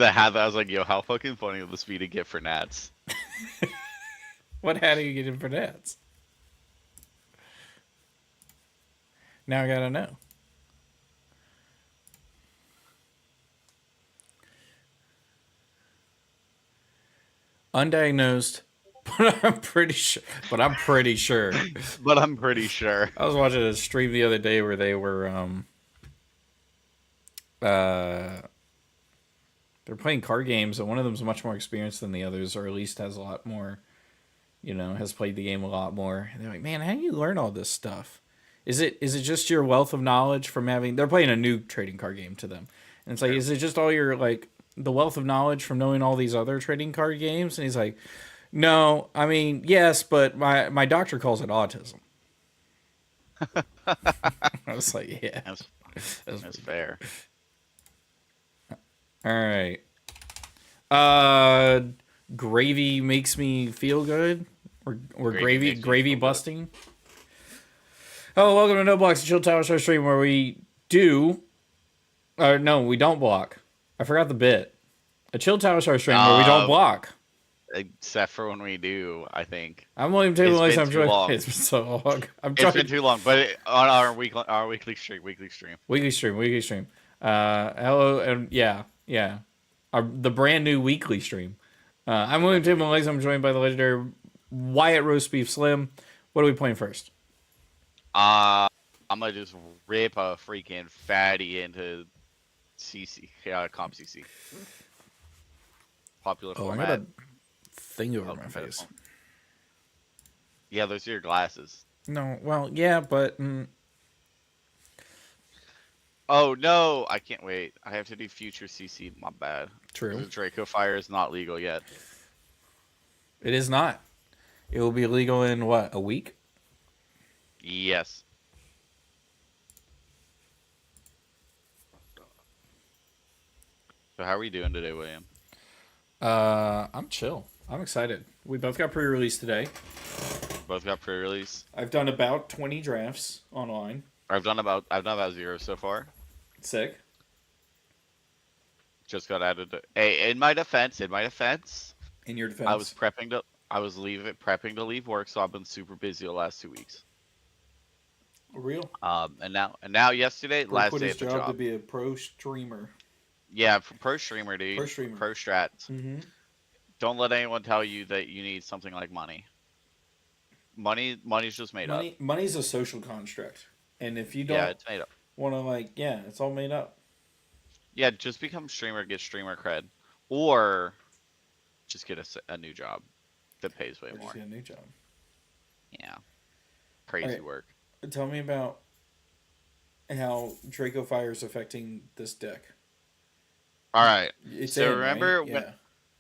The hat that I was like, yo, how fucking funny would this be to get for Nats? What hat are you getting for Nats? Now I gotta know. Undiagnosed, but I'm pretty sure. But I'm pretty sure. But I'm pretty sure. I was watching a stream the other day where they were uh they're playing card games, and one of them's much more experienced than the others, or at least has a lot more. Has played the game a lot more. And they're like, man, how do you learn all this stuff? Is it just your wealth of knowledge from having? They're playing a new trading card game to them, and it's like, is it just all your the wealth of knowledge from knowing all these other trading card games? And he's like, no, I mean, yes, but my doctor calls it autism. I was like, yeah, That's, that's that's fair. all right. Uh, GrAvY makes me feel good, or GrAvY gravy makes me gravy feel good. busting. Hello, welcome to No Blocks, Chill Tower Show stream where we do, or no, we don't block. I forgot the bit. A Chill Tower Show stream where we don't block. Except for when we do, I think. I'm William Table It's Legs. been I'm too joined. long. It's been so long. I'm It's been joined. too long, but on our weekly stream. Weekly stream. Hello, and yeah. The brand new weekly stream. I'm William Table Legs. I'm joined by the legendary Wyatt Roast Beef Slim. What are we playing first? I'm gonna just rip a freaking fatty into Comp CC. Popular Oh, I format. got a thing over Oh, my face. Yeah, those are your glasses. No, well, yeah, but Oh no, I can't wait. I have to do future CC. My bad. true. The Draco Fire is not legal yet. It is not. It will be legal in what, a week? Yes. So how are we doing today, William? I'm chill. I'm excited. We both got pre-release today. Both got pre-release. I've done about 20 drafts online. I've done about 0 so far. Sick. Just got added. Hey, in my defense. In your defense, I was prepping to leave work, so I've been super busy the last 2 weeks. real. And now yesterday, last Quit day his at the job job. to be a pro streamer. Yeah, pro streamer, dude. Pro streamer. Pro strats. Mm-hmm. Don't let anyone tell you that you need something like money. Money's just made up. Money's a social construct, and if you Yeah, don't it's made up. want to, it's all made up. Yeah, just become streamer, get streamer cred, or just get a new job that pays way Or more. just get a new job. Yeah, crazy Alright. work. Tell me about how Draco Fire is affecting this deck. All right. It's So in, remember right? when? Yeah.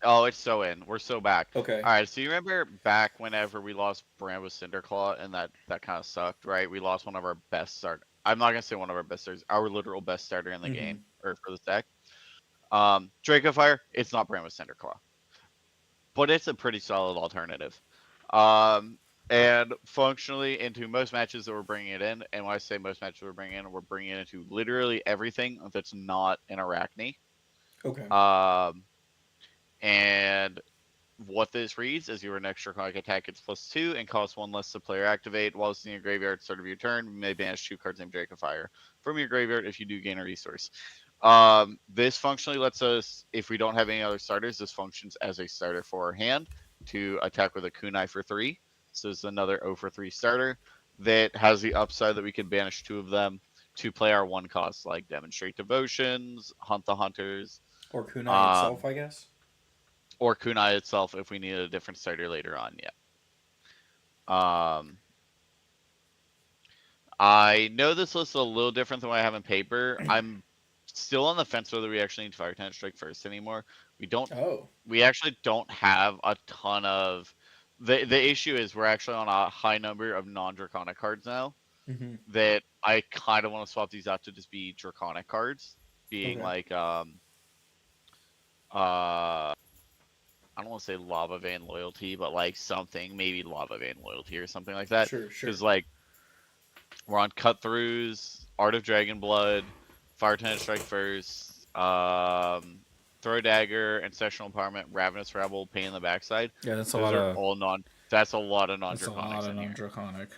Oh, it's so in. We're so back. Okay. All right. So you remember back whenever we lost Brand with Cinderclaw, and that kind of sucked, right? We lost one of our best start. I'm not gonna say one of our best starters. Our literal best starter in the game or for this deck. Draco Fire. It's not Brand with Cinderclaw, but it's a pretty solid alternative. And functionally into most matches that we're bringing it in, and when I say most matches we're bringing it into literally everything that's not an Arachne. Okay. And what this reads is your next draconic attack gets +2 and costs 1 less to player activate. While it's in your graveyard at the start of your turn, you may banish 2 cards named Draco Fire from your graveyard if you do gain a resource. This functionally lets us, if we don't have any other starters, this functions as a starter for our hand to attack with a kunai for 3. So it's another 0 for 3 starter that has the upside that we can banish 2 of them to play our 1 cost, like Demonstrate Devotions, Hunt the Hunters. Or Kunai itself, I guess. Or kunai itself if we need a different starter later on, yeah. I know this list is a little different than what I have in paper. I'm still on the fence whether we actually need Fire Tenant Strike first anymore. We actually don't have a ton of... The issue is we're actually on a high number of non-Draconic cards now. That I kind of want to swap these out to just be Draconic cards. Being like... I don't want to say Lava Vein Loyalty, but like something, maybe Lava Vein Loyalty or something like that. Sure. Because like we're on Cut Throughs, Art of Dragon Blood, Fire Tenant Strike first, Throw Dagger, Ancestral Empowerment, Ravenous Rebel, Pain in the Backside. Yeah, that's a Those lot are of all non. That's a lot of that's a lot non-draconics of in here. non-draconic.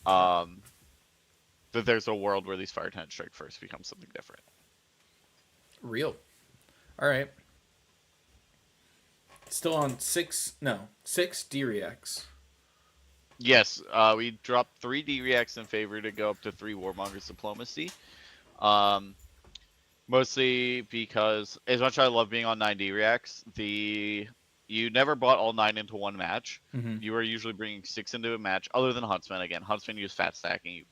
Um, that there's a world where these Fire Tenant Strike first become something different. Real. All right. Still on six D reacts. Yes, we dropped 3 D-Reacts in favor to go up to 3 Warmonger's Diplomacy. Um, Mostly because, as much as I love being on 9 D-Reacts, you never brought all 9 into one match. Mm-hmm. You were usually bringing 6 into a match, other than Huntsman. Again, Huntsman use fat stacking. You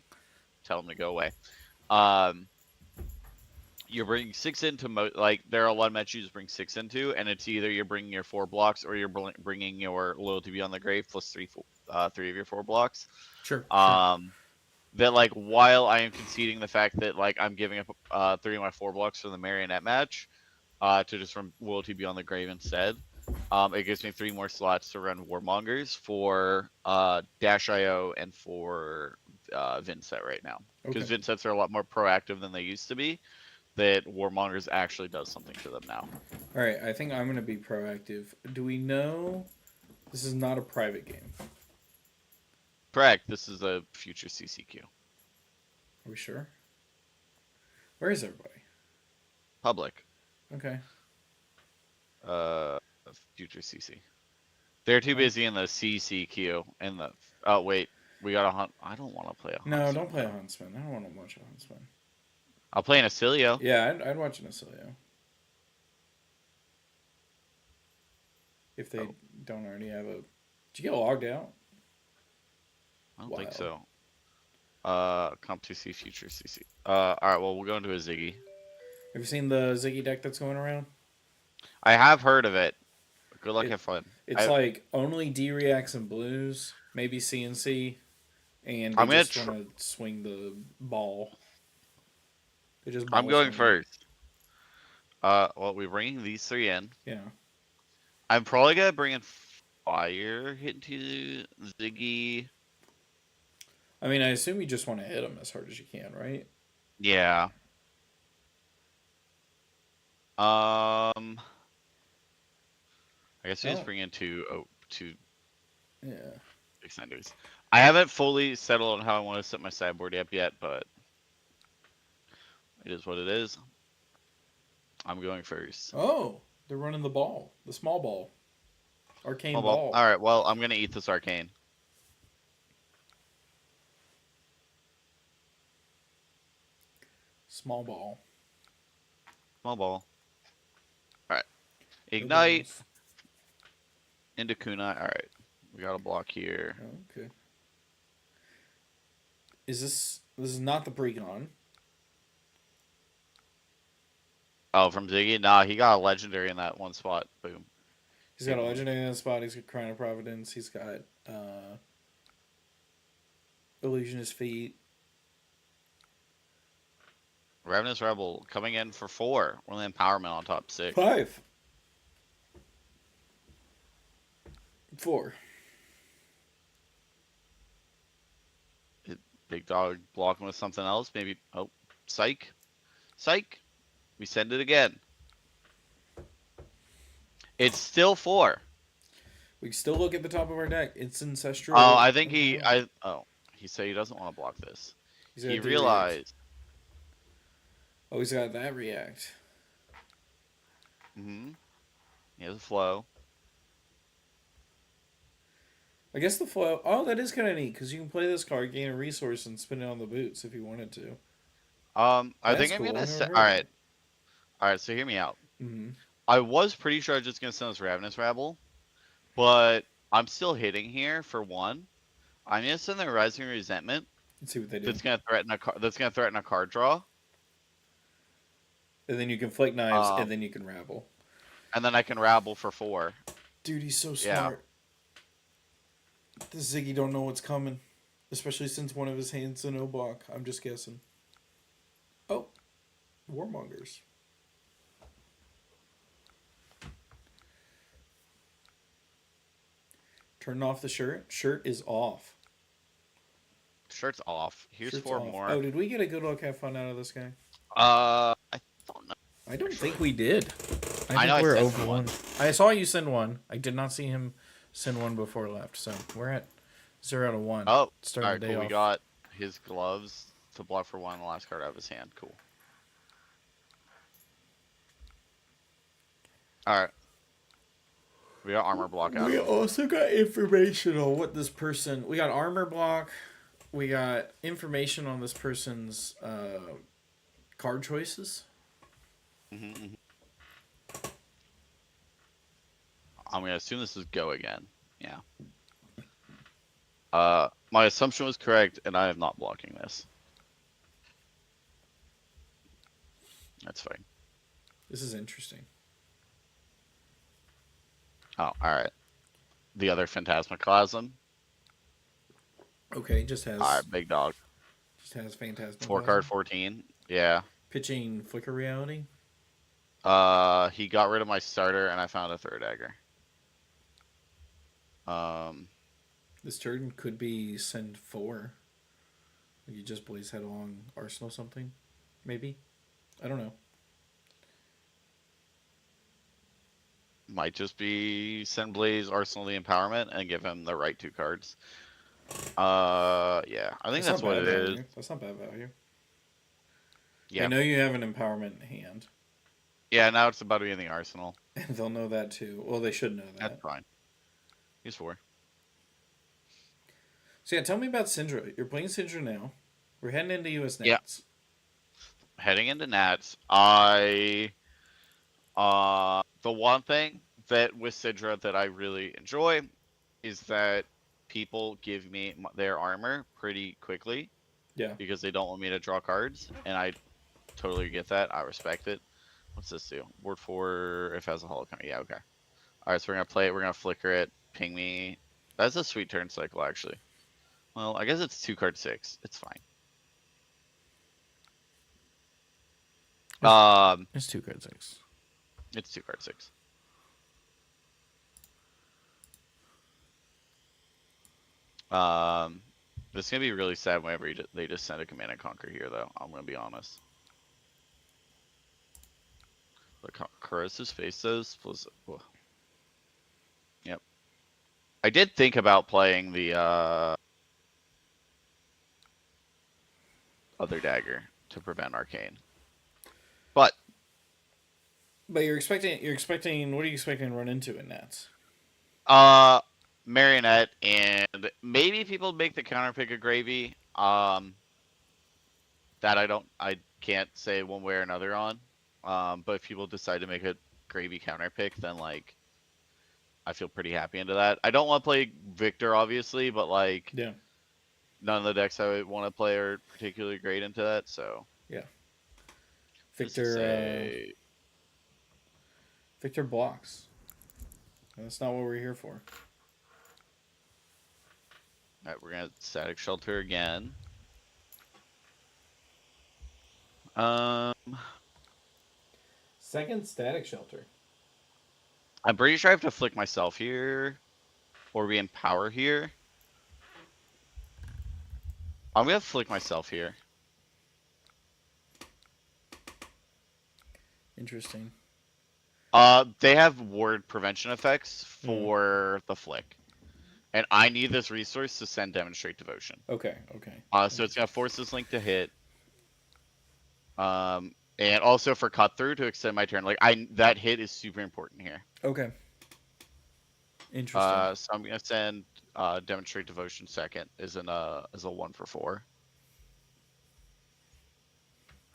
tell them to go away. Um, you're bringing 6 into like there are a lot of matches you just bring 6 into, and it's either you're bringing your 4 blocks or you're bringing your Loyalty Beyond the Grave plus 3 of your 4 blocks. Sure. That like while I am conceding the fact that like I'm giving up 3 of my 4 blocks for the Marionette match, to just run Loyalty Beyond the Grave instead. It gives me 3 more slots to run Warmongers for Dash.io and for Vincent right now. Because Okay. Vincents are a lot more proactive than they used to be. That Warmongers actually does something to them now. All right. I think I'm going to be proactive. Do we know this is not a private game? Correct. This is a future CCQ. Are we sure? Where is everybody? Public. Okay. Future CC. They're too busy in the CCQ and the. Oh wait, we got a hunt. I don't want to play a hunt. No, don't play a Huntsman. I don't want to watch a Huntsman. I'll play an Acilio. Yeah, I'd watch an Acilio. If they don't already have a. Did you get logged out? I don't think so. Comp 2C, future CC. Alright, well, we'll go into a Ziggy. Have you seen the Ziggy deck that's going around? I have heard of it. Good luck, have fun. It's like only D reacts and blues, maybe CNC, and they just want to swing the ball. They just I'm going first. Well, we're bringing these 3 in. Yeah. I'm probably gonna bring in Fire into Ziggy. I mean, I assume you just want to hit them as hard as you can, right? Yeah. I guess we just bring in two yeah. extenders. I haven't fully settled on how I want to set my sideboard up yet, but it is what it is. I'm going first. Oh, they're running the ball, the small ball, arcane ball. All right, well, I'm gonna eat this arcane. Small ball. Small ball. All right, ignite into kunai. All right, we got a block here. Okay. This is not the precon? Oh, from Ziggy? Nah, he got a legendary in that one spot. Boom. He's got a legendary in that spot. He's got Crown of Providence. He's got Illusionist Feet. Ravenous Rebel coming in for 4. Only empowerment on top 6. 5. 4. Big dog blocking with something else. Maybe. Oh, psych. Psych. We send it again. It's still 4. We can still look at the top of our deck. It's ancestral. Oh, I think he said he doesn't want to block this. He realized. Oh, he's got that react. Mm-hmm. He has a flow. I guess the flow. Oh, that is kind of neat because you can play this card, gain a resource, and spin it on the boots if you wanted to. I think I'm gonna set. All right. All right. So hear me out. Mm-hmm. I was pretty sure I was just gonna send this Ravenous Rabble, but I'm still hitting here for 1. I'm gonna send the Rising Resentment. Let's see what they do. That's gonna threaten a card draw. And then you can Flake Knives, and then you can Rabble. And then I can Rabble for 4. Dude, he's so smart. Yeah. This Ziggy don't know what's coming. Especially since one of his hands in Obok. I'm just guessing. Oh. Warmongers. Turn off the shirt. Shirt is off. Shirt's off. Here's Shirt's 4 off. more. Oh, did we get a good luck have fun out of this guy? I don't know. I don't actually. think we did. I know think I we're sent over him one. one. I saw you send one. I did not see him send one before left. So we're at 0 out of 1. Oh, Starting the alright, day cool. We off. got his gloves to block for 1 on the last card out of his hand. Cool. Alright. We got armor block out We of him. also got information on what this person. We got armor block. We got information on this person's card choices. Mm-hmm. I'm gonna assume this is go again. Yeah. My assumption was correct, and I am not blocking this. That's fine. This is interesting. Oh, alright. The other Phantasmaclasm. Okay, just has Alright, big dog. Phantasmaclasm. 4 card 14. Yeah. Pitching Flicker Reality. He got rid of my starter, and I found a third dagger. This turn could be send 4. You just blaze headlong Arsenal something, maybe. I don't know. Might just be send Blaze Arsenal the Empowerment and give him the right 2 cards. Yeah, I think that's what it is. That's not bad value. Yeah. I know you have an empowerment in hand. Yeah, now it's about to be in the arsenal. And they'll know that too. Well, they should know that. That's fine. He's 4. So yeah, tell me about Syndra. You're playing Syndra now. We're heading into US Nats. Yeah. Heading into Nats, the one thing that with Sidra that I really enjoy is that people give me their armor pretty quickly. Yeah. Because they don't want me to draw cards, and I totally get that. I respect it. What's this do? Word 4 if it has a hologram. Yeah, okay. Alright, so we're gonna play it, we're gonna flicker it, ping me. That's a sweet turn cycle, actually. Well, I guess it's 2 card 6. It's fine. It's 2 card 6. It's 2 card 6. This is gonna be really sad whenever they just send a Command and Conquer here, though. I'm gonna be honest. But Karis's face those was. Yep. I did think about playing the other dagger to prevent Arcane. But you're expecting what are you expecting to run into in Nats? Marionette, and maybe people make the counter pick of GrAvY. That I can't say one way or another on. But if people decide to make a GrAvY counter pick, then like I feel pretty happy into that. I don't want to play Victor, obviously, but like yeah, none of the decks I would want to play are particularly great into that. So yeah, Victor Victor blocks. That's not what we're here for. Alright, we're gonna Static Shelter again. Second Static Shelter. I'm pretty sure I have to flick myself here, or be in power here. I'm gonna flick myself here. Interesting. They have ward prevention effects for the flick. And I need this resource to send Demonstrate Devotion. Okay. So it's gonna force this link to hit. And also for cut through to extend my turn. Like that hit is super important here. Okay. Interesting. So I'm gonna send Demonstrate Devotion second as a 1 for 4.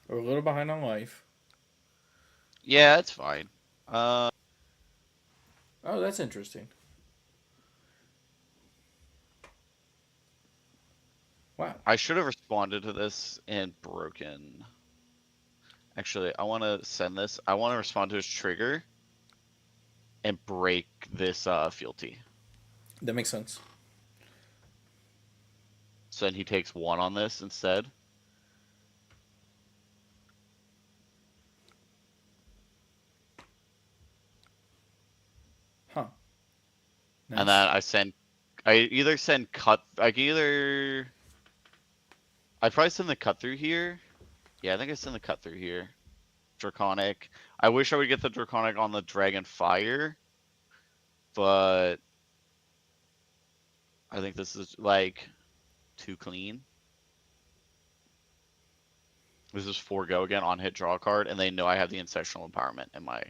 We're a little behind on life. Yeah, it's fine. Oh, that's interesting. Wow. I should have responded to this and broken. Actually, I want to send this. I want to respond to his trigger and break this fealty. That makes sense. So then he takes 1 on this instead. Huh. Nice. And then I either send cut. I probably send the cut through here. Yeah, I think I send the cut through here. Draconic. I wish I would get the Draconic on the Dragon Fire, but I think this is like too clean. This is 4-go again on hit draw card, and they know I have the Ancestral Empowerment in my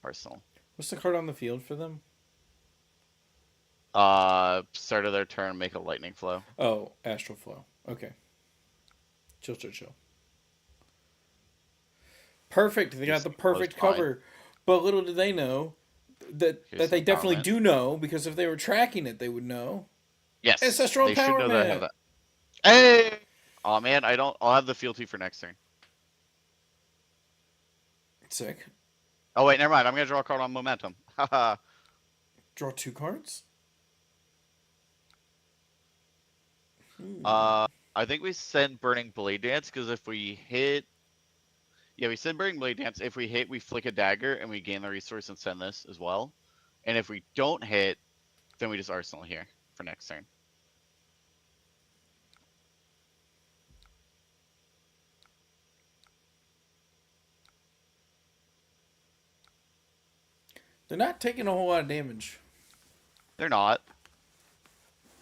arsenal. What's the card on the field for them? Start of their turn, make a Lightning Flow. Oh, Astral Flow. Okay. Chill, chill, chill. Perfect. They got the perfect cover. But little did they know that they definitely do know, because if they were tracking it, they would know. Yes. Ancestral they Empowerment. should know that I have that. Hey! Oh man, I'll have the fealty for next turn. Sick. Oh wait, never mind. I'm gonna draw a card on Momentum. Haha. Draw 2 cards? I think we send Burning Blade Dance, because if we hit... Yeah, we send Burning Blade Dance. If we hit, we flick a dagger, and we gain the resource and send this as well. And if we don't hit, then we just Arsenal here for next turn. They're not taking a whole lot of damage. They're not.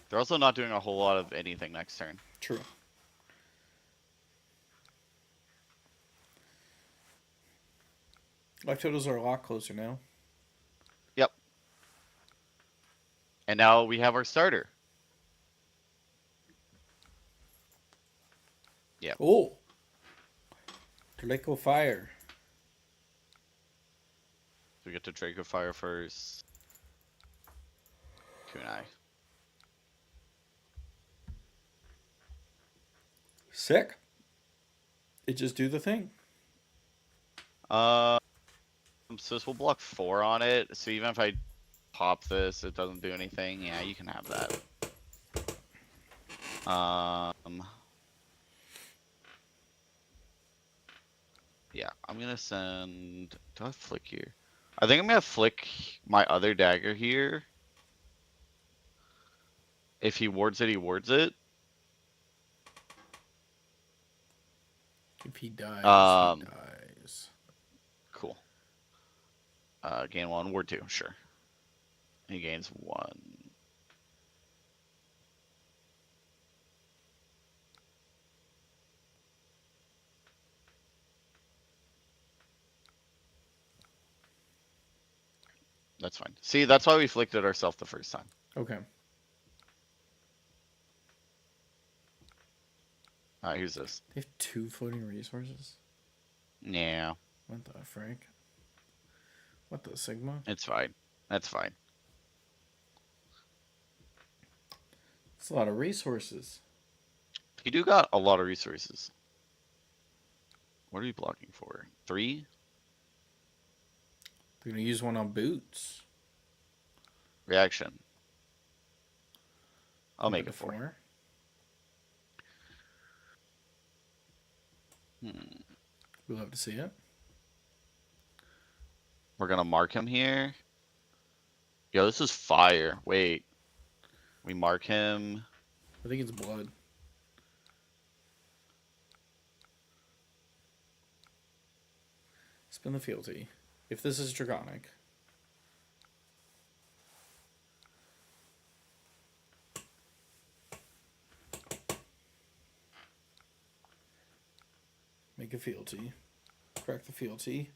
They're also not doing a whole lot of anything next turn. True. Life totals are a lot closer now. Yep. And now we have our starter. Yep. Oh. Draco Fire. We get to Draco Fire first. Kunai. Sick. It just do the thing. So this will block 4 on it. So even if I pop this, it doesn't do anything. Yeah, you can have that. Yeah, I'm gonna send... Do I flick here? I think I'm gonna flick my other dagger here. If he wards it, he wards it. If he dies, he dies. Cool. Gain 1, ward 2, sure. He gains 1. That's fine. See, that's why we flicked it ourselves the first time. Okay. Alright, who's this? They have 2 floating resources? Yeah. What the frick? What the Sigma? It's fine. That's fine. It's a lot of resources. You do got a lot of resources. What are you blocking for? 3? They're gonna use one on boots. Reaction. I'll make it 4. We'll have to see it. We're gonna mark him here. Yo, this is fire. Wait. We mark him. I think it's blood. Spin the fealty. If this is Draconic. Make a fealty. Crack the fealty.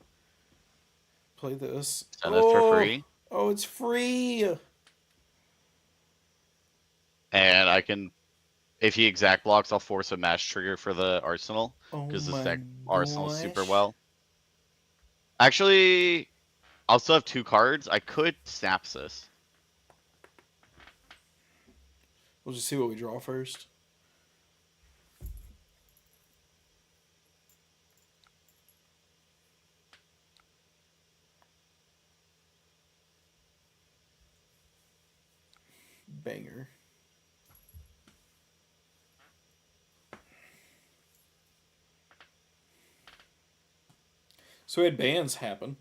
Play this. Send it for free. Oh, it's free! And I can, if he exact blocks, I'll force a match trigger for the arsenal. Because this deck arsenal is super well. Actually, I'll still have 2 cards. I could snap this. We'll just see what we draw first. Banger. So we had bans happen.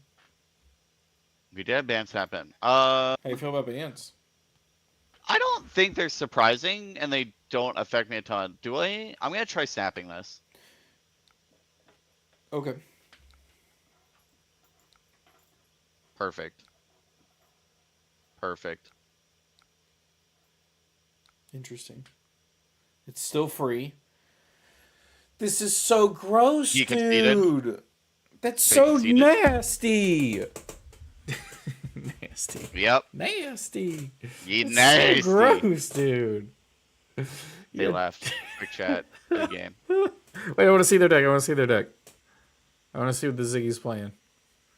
We did have bans happen. How do you feel about bans? I don't think they're surprising, and they don't affect me a ton. Do I? I'm gonna try snapping this. Okay. Perfect. Perfect. Interesting. It's still free. This is so gross, He conceded. dude. That's They so conceded. nasty. Nasty. Yep. Nasty. Ye That's so nasty. gross, dude. They Yeah. left. Quick chat. Good game. Wait, I want to see their deck. I want to see their deck. I want to see what the Ziggy's playing.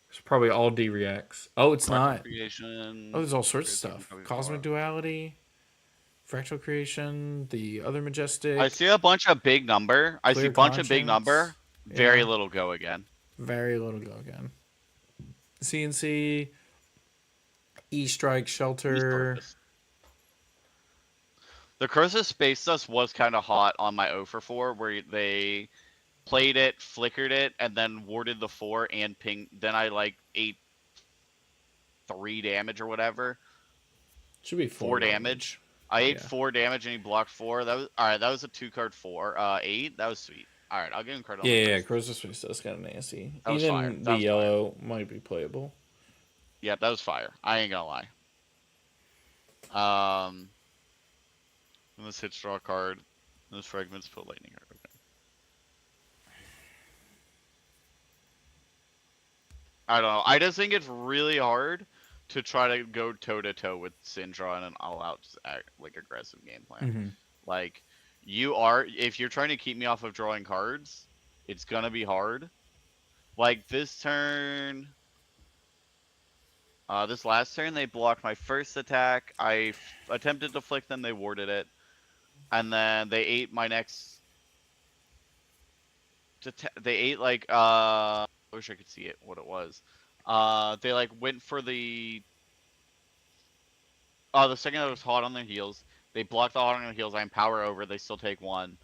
It's probably all D reacts. Oh, it's Fractal not. Oh, creation. there's all sorts of stuff. Cosmic Duality, Fractal Creation, the other I Majestic, see a bunch of big number. I see a Clear bunch of big Conscience. number. Very Yeah, little go again. very little go again. CNC, E Strike, Shelter. The Curse Space Dust was kind of hot on my 0 for 4, where they played it, flickered it, and then warded the 4 and ping. Then I like ate 3 damage or whatever. Should be 4 damage. I ate 4 damage and he blocked 4. That was alright. That was a 2-card 4. 8. That was sweet. Alright, I'll give him credit on the Yeah, first. Crows Space Dust kind of nasty. That was Even fire. the That was yellow might be playable. Yeah, that was fire. I ain't gonna lie. This hits draw card. Those fragments put lightning card. Okay. I don't know. I just think it's really hard to try to go toe to toe with Syndra in an all out like aggressive game plan. Mm-hmm. Like if you're trying to keep me off of drawing cards, it's gonna be hard. Like this turn, this last turn they blocked my first attack. I attempted to flick them, they warded it, and then they ate my next. They ate like I wish I could see it what it was. They like went for the second that was hot on their heels. They blocked the hot on their heels. I empower over. They still take 1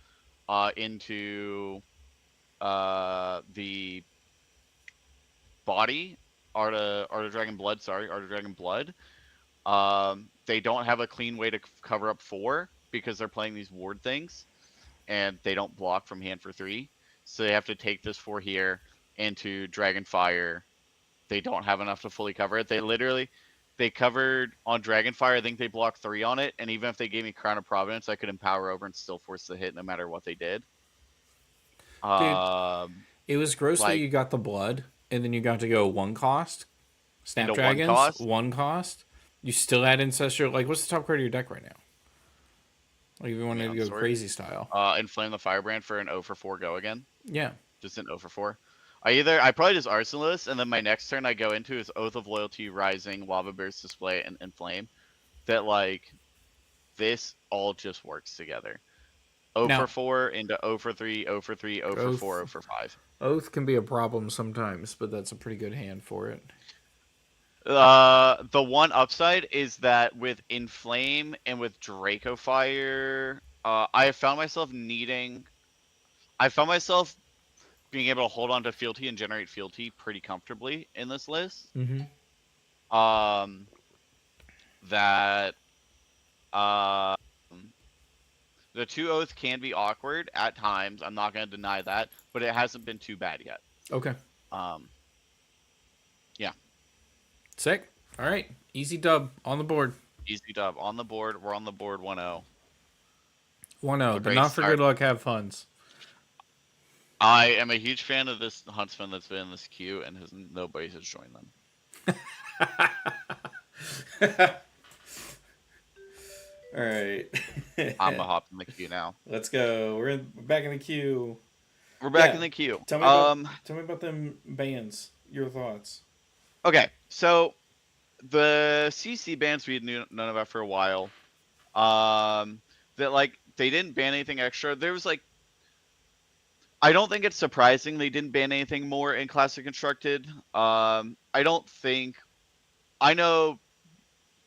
into the body. Art of Dragon Blood. Sorry, Art of Dragon Blood. They don't have a clean way to cover up 4 because they're playing these ward things, and they don't block from hand for 3. So they have to take this 4 here into Dragonfire. They don't have enough to fully cover it. They covered on Dragonfire. I think they blocked 3 on it, and even if they gave me Crown of Providence, I could empower over and still force the hit no matter what they did. Dude, it was gross that like you got the blood and then you got to go 1 cost. into 1 Snapdragons, cost. 1 cost. You still had Ancestral. Like, what's the top card of your deck right now? Like, if you wanted to go crazy style. Inflame the Firebrand for an 0 for 4 go again. Yeah. Just an 0 for 4. I probably just Arsenalist, and then my next turn I go into is Oath of Loyalty, Rising, Lava Burst Display, and Inflame. That like this all just works together. 0 for 4 into 0 for 3, 0 for 3, 0 for 4, 0 for 5. Oath can be a problem sometimes, but that's a pretty good hand for it. The one upside is that with Inflame and with Draco Fire, I have found myself being able to hold on to fealty and generate fealty pretty comfortably in this list. Mm-hmm. That the 2 Oath can be awkward at times. I'm not going to deny that, but it hasn't been too bad yet. Okay. Yeah. Sick. All right. Easy dub on the board. Easy dub on the board. We're on the board 1-0. 1-0, but not for good luck, have funs. I am a huge fan of this Huntsman that's been in this queue, and nobody has joined them. All right. I'm a hop in the queue now. Let's go. We're back in the queue. We're back in the queue. Tell me about them bands. Your thoughts. Okay, so the CC bans we had known about for a while. That like they didn't ban anything extra. There was like, I don't think it's surprising they didn't ban anything more in Classic Constructed. I know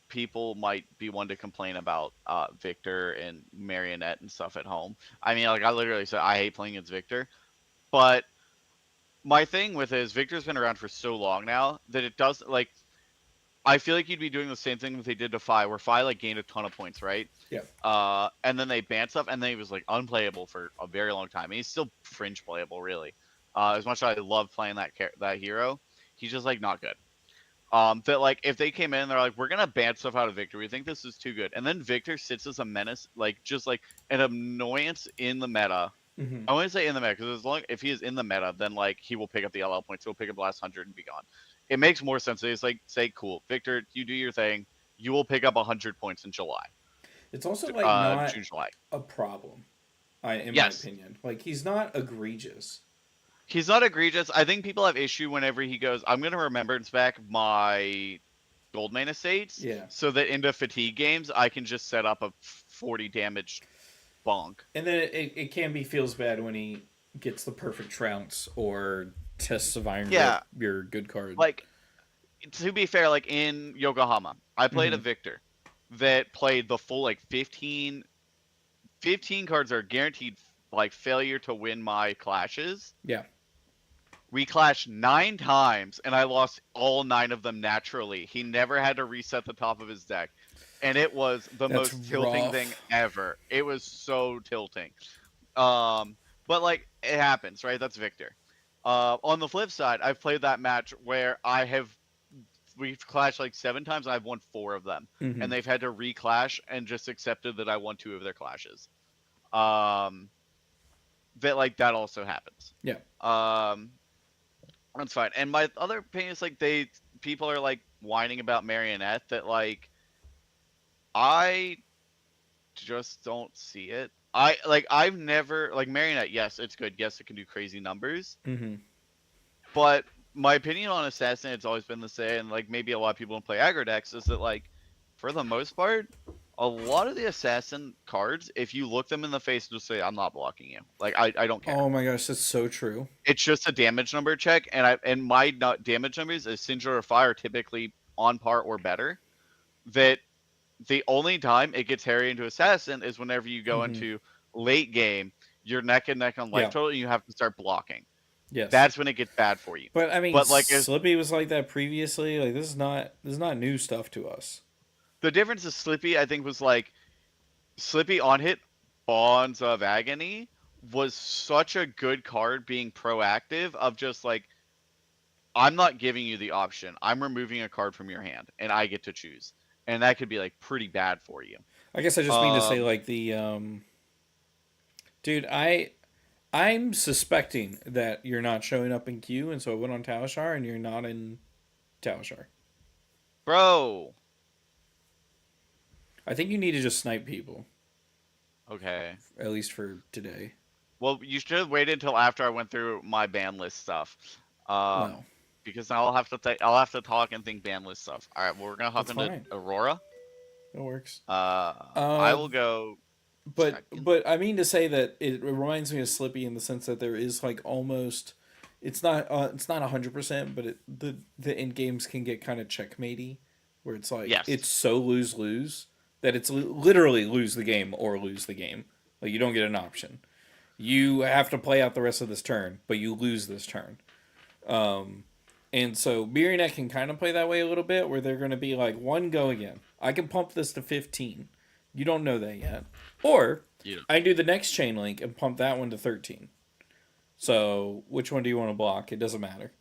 people might be one to complain about Victor and Marionette and stuff at home. I mean, like I literally said I hate playing against Victor, but my thing with it is Victor's been around for so long now that it does like. I feel like you'd be doing the same thing that they did to Fi, where Fi like gained a ton of points, right? Yeah. And then they banned stuff, and then he was like unplayable for a very long time. And he's still fringe playable, really. As much as I love playing that hero, he's just like not good. That like if they came in and they're like, we're gonna ban stuff out of Victor. We think this is too good, and then Victor sits as a menace, like just like an annoyance in the meta. Mm-hmm. I want to say in the meta because as long if he is in the meta, then like he will pick up the LL points. He'll pick up the last 100 and be gone. It makes more sense. It's like say, cool, Victor, you do your thing. You will pick up 100 points in July, It's also like not June, July. a problem, in my Yes, opinion. Like he's not egregious. he's not egregious. I think people have issue whenever he goes, I'm gonna remembrance back my gold main estates Yeah. so that into fatigue games I can just set up a 40 damage bonk. And then it can be feels bad when he gets the perfect trounce or tests of Iron Grip, Yeah, your good card. like to be fair, like in Yokohama, I played a Mm-hmm. Victor that played the full like 15 cards are guaranteed like failure to win my clashes. Yeah. We clashed 9 times and I lost all 9 of them naturally. He never had to reset the top of his deck. And it was the That's most tilting thing rough. ever. It was so tilting. Um, but like it happens, right? That's Victor. On the flip side, I've played that match where we've clashed like 7 times and I've won 4 of them. Mm-hmm. And they've had to reclash and just accepted that I won 2 of their clashes. Um, that also happens. Yeah. Um, that's fine. And my other opinion is like people are like whining about Marionette that like I just don't see it. I've never like Marionette, yes, it's good. Yes, it can do crazy numbers. Mm-hmm. But my opinion on Assassin, it's always been the same, and like maybe a lot of people don't play aggro decks, is that like for the most part, a lot of the Assassin cards, if you look them in the face and just say, I'm not blocking you. Like I don't care. Oh my gosh, that's so true. It's just a damage number check, and my damage numbers as Sinjin or Fire are typically on par or better. That the only time it gets hairy into Assassin is whenever you go Mm-hmm. into late game, you're neck and neck on life Yeah. total, and you have to start blocking. Yes. That's when it gets bad for you. But I mean, But like if Slippy was like that previously. Like this is not new stuff to us. the difference is Slippy, I think was like Slippy on hit Bonds of Agony was such a good card being proactive of just like I'm not giving you the option. I'm removing a card from your hand and I get to choose. And that could be like pretty bad for you. I guess I just mean to say Um like the dude, I'm suspecting that you're not showing up in queue, and so I went on Talishar, and you're not in Talishar. bro. I think you need to just snipe people, Okay. at least for today. Well, you should have waited until after I went through my ban list stuff. Um Well, because now I'll have to talk and think ban list stuff. All right, well, we're going to hop that's into fine. Aurora. That works. I will go second. But I mean to say that it reminds me of Slippy in the sense that there is like almost it's not 100%, but the end games can get kind of checkmatey, where it's like Yes. it's so lose that it's literally lose the game or lose the game. Like you don't get an option. You have to play out the rest of this turn, but you lose this turn. And so Marionette can kind of play that way a little bit, where they're going to be like, one go again. I can pump this to 15. You don't know that yet. Or You know, I do the next chain link and pump that one to 13. So which one do you want to block? It doesn't matter.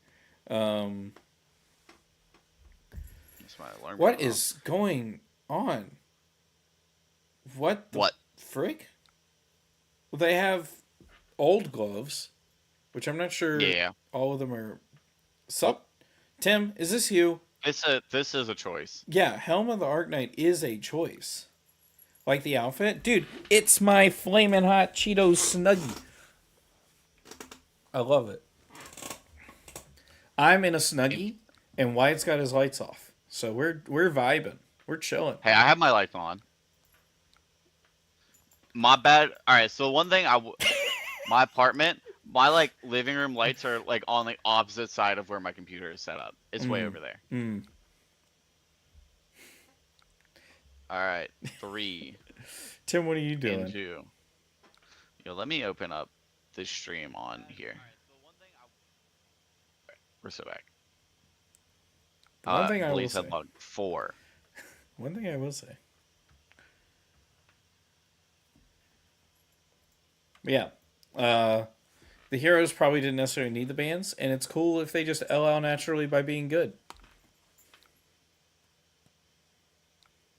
Um, that's my alarm what going off. is going on? What the What? frick? Well, they have old gloves, which I'm not sure Yeah. all of them are. Sup? Tim, is this you? This is a choice. Yeah, Helm of the Arc Knight is a choice. Like the outfit? Dude, it's my flaming hot Cheetos Snuggie. I love it. I'm in a Snuggie, and Wyatt's got his lights off. So we're vibing. We're chilling. Hey, I have my lights on. My bad. All right, so one thing my apartment, my like living room lights are like on the opposite side of where my computer is set up. It's way over there. Mm. All right, 3 Tim, what are you doing? into. Yo, let me open up this stream on here. We're so back. One thing I will Blaze say. Headlog 4. One thing I will say. Yeah. The heroes probably didn't necessarily need the bans, and it's cool if they just LL naturally by being good.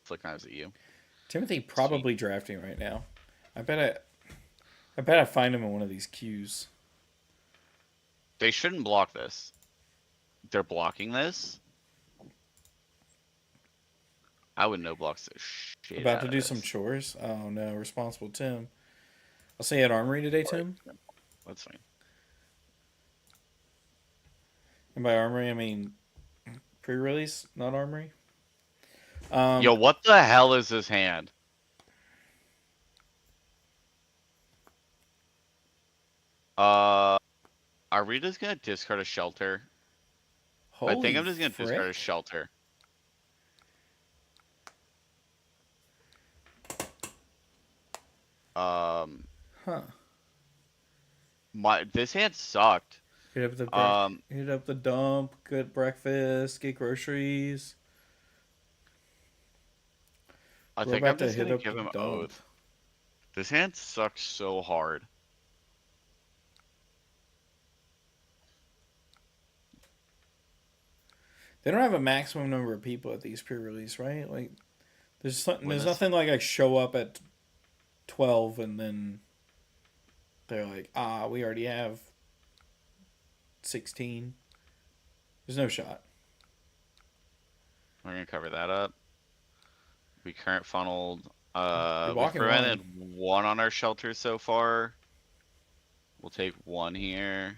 flick knives at you. Timothy Sweet. probably drafting right now. I bet I find him in one of these queues. They shouldn't block this. They're blocking this. I would no blocks the shit About out to of do some this. chores. Oh no, responsible Tim. I'll say at Armory today, Tim. That's fine. And by Armory, I mean pre-release, not Armory. Yo, what the hell is this hand? Are we just gonna discard a shelter? I think Holy I'm just gonna discard a frick! shelter. Huh. This hand sucked. Hit up the dump, get breakfast, get groceries. I We're think I'm about to just hit gonna up give the him dump. oath. This hand sucks so hard. They don't have a maximum number of people at these pre-release, right? Like, When there's this nothing like I show up at 12 and then they're like, we already have 16. There's no shot. we're gonna cover that up. We current funneled. You're We've blocking prevented one. one on our shelter so far. We'll take one here.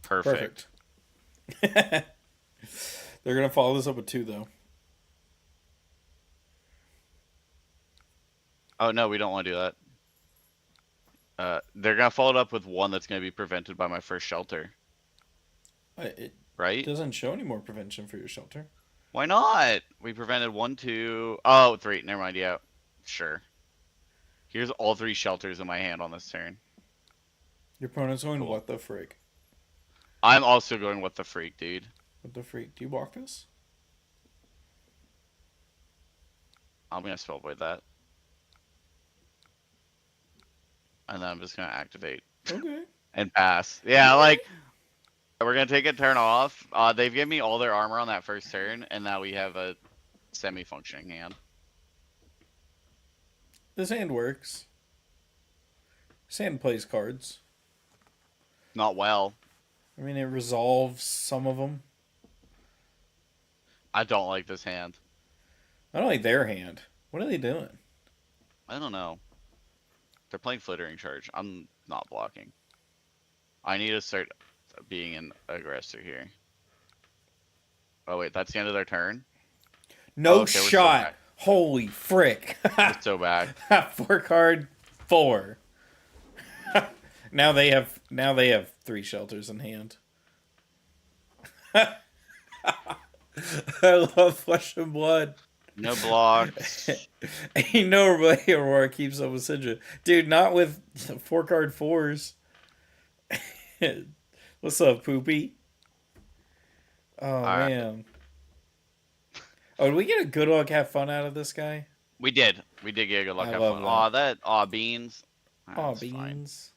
Perfect. They're gonna follow this up with 2 though. Oh no, we don't want to do that. They're gonna follow it up with one that's gonna be prevented by my first shelter, It right? doesn't show any more prevention for your shelter. Why not? We prevented 1, 2. Oh, 3. Never mind. Yeah, sure. Here's all 3 shelters in my hand on this turn. Your opponent's going, Cool. what the frick? I'm also going what the freak, dude. What the freak? Do you block this? I'm gonna spell void that, and then I'm just gonna activate Okay. and pass. Yeah, like we're gonna take a turn off. They've given me all their armor on that first turn, and now we have a semi-functioning hand. This hand works. This hand plays cards. Not well. I mean, it resolves some of them. I don't like this hand. I don't like their hand. What are they doing? I don't know. They're playing Flittering Charge. I'm not blocking. I need to start being an aggressor here. Oh wait, that's the end of their turn? No Okay, shot. Holy frick. We're so back. 4 card 4. now they have 3 shelters in hand. I love Flesh and Blood. No blocks. Ain't nobody Aurora keeps up with Syndra. Dude, not with 4 card 4s. What's up, Poopy? Oh, Right. man. Oh, did we get a good luck, have fun out of this guy? We did. We did get a good luck. I Have love fun. that. Aw, beans. Aw, That's fine. beans.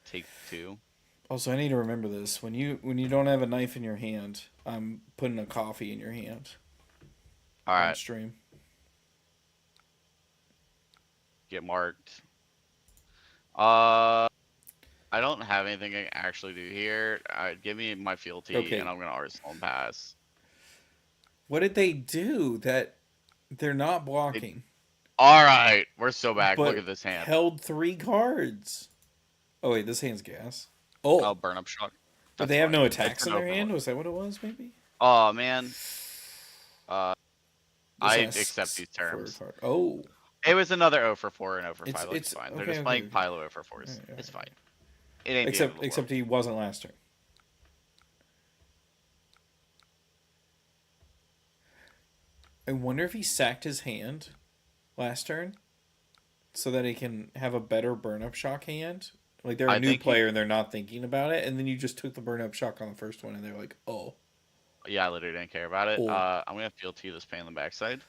Take 2. Also, I need to remember this. When you don't have a knife in your hand, I'm putting a coffee in your hand. All On right. stream. Get marked. I don't have anything I can actually do here. Give me my fealty, Okay. and I'm gonna Arsenal and pass. What did they do that they're not blocking? All right, we're so back. But Look at this hand. held 3 cards. Oh wait, this hand's gas. Oh, Oh, burn up shock. but That's they have fine. no It's attacks an in their open hand. one. Was that what it was? Maybe. Oh man. This I asks accept these for a terms. card. Oh, It was another 0 for 4 and 0 for 5. It's it's fine. okay, They're just okay, playing okay. Pylo 0 for 4s. Alright, It's fine. alright. It ain't the end of the Except world. he wasn't last turn. I wonder if he sacked his hand last turn so that he can have a better burn up shock hand. Like they're a I new think player and they're not thinking about it, and then you just took the burn up shock on the first one and they're like, oh. Yeah, I literally didn't care about it. Oh. I'm gonna fealty this pain in the backside.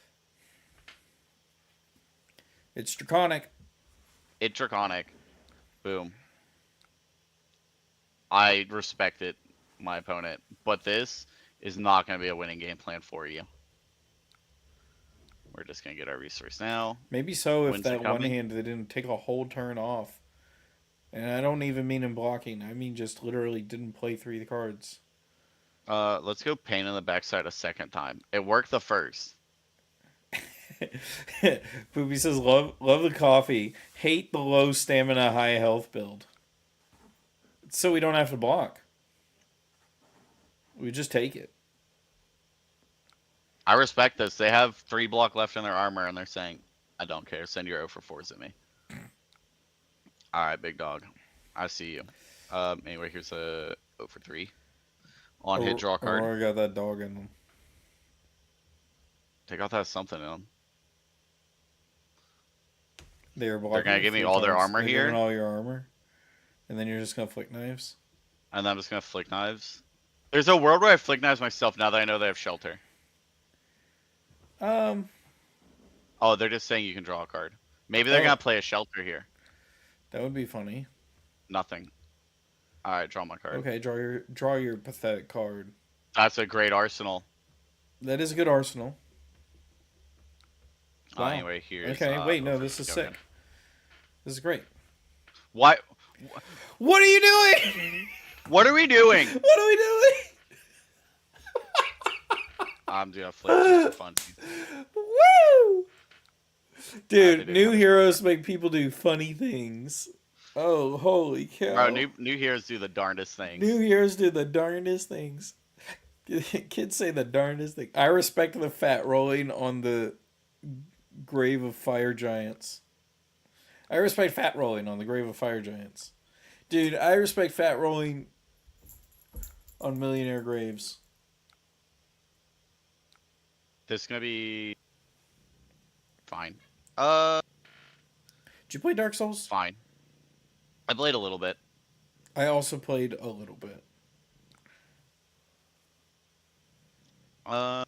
It's draconic. It's draconic. Boom. I respect it, my opponent, but this is not going to be a winning game plan for you. We're just going to get our resource now. Maybe so if Wins are that one coming. hand they didn't take a whole turn off. And I don't even mean in blocking. I mean just literally didn't play 3 cards. Let's go pain in the backside a second time. It worked the first. Poopy says, love the coffee. Hate the low stamina, high health build. So we don't have to block. We just take it. I respect this. They have 3 block left in their armor, and they're saying, I don't care. Send your 0 for 4s at me. All right, big dog. I see you. Anyway, here's a 0 for 3. On hit, draw a card. Aurora got that dog in them. Take out that something in them. They're going to give me all their armor here. Giving all your armor. And then you're just going to flick knives. And then I'm just going to flick knives. There's a world where I flick knives myself now that I know they have shelter. Oh, they're just saying you can draw a card. Maybe they're going to play a shelter here. That would be funny. Nothing. All right, draw my card. Okay, draw your pathetic card. That's a great arsenal. That is a good arsenal. Wow. Anyway, here's... Okay, wait, no, this is sick. Again. This is great. Why? What are you doing? What are we doing? What are we doing? I'm gonna flip this for fun. Woo! Dude, new heroes make people do funny things. Oh, holy cow. Bro, new heroes do the darndest things. New heroes do the darndest things. Kids say the darndest thing. I respect the fat rolling on the Grave of Fire Giants. I respect fat rolling on the Grave of Fire Giants. Dude, I respect fat rolling on Millionaire Graves. This is gonna be fine. Did you play Dark Souls? Fine. I played a little bit. I also played a little bit. I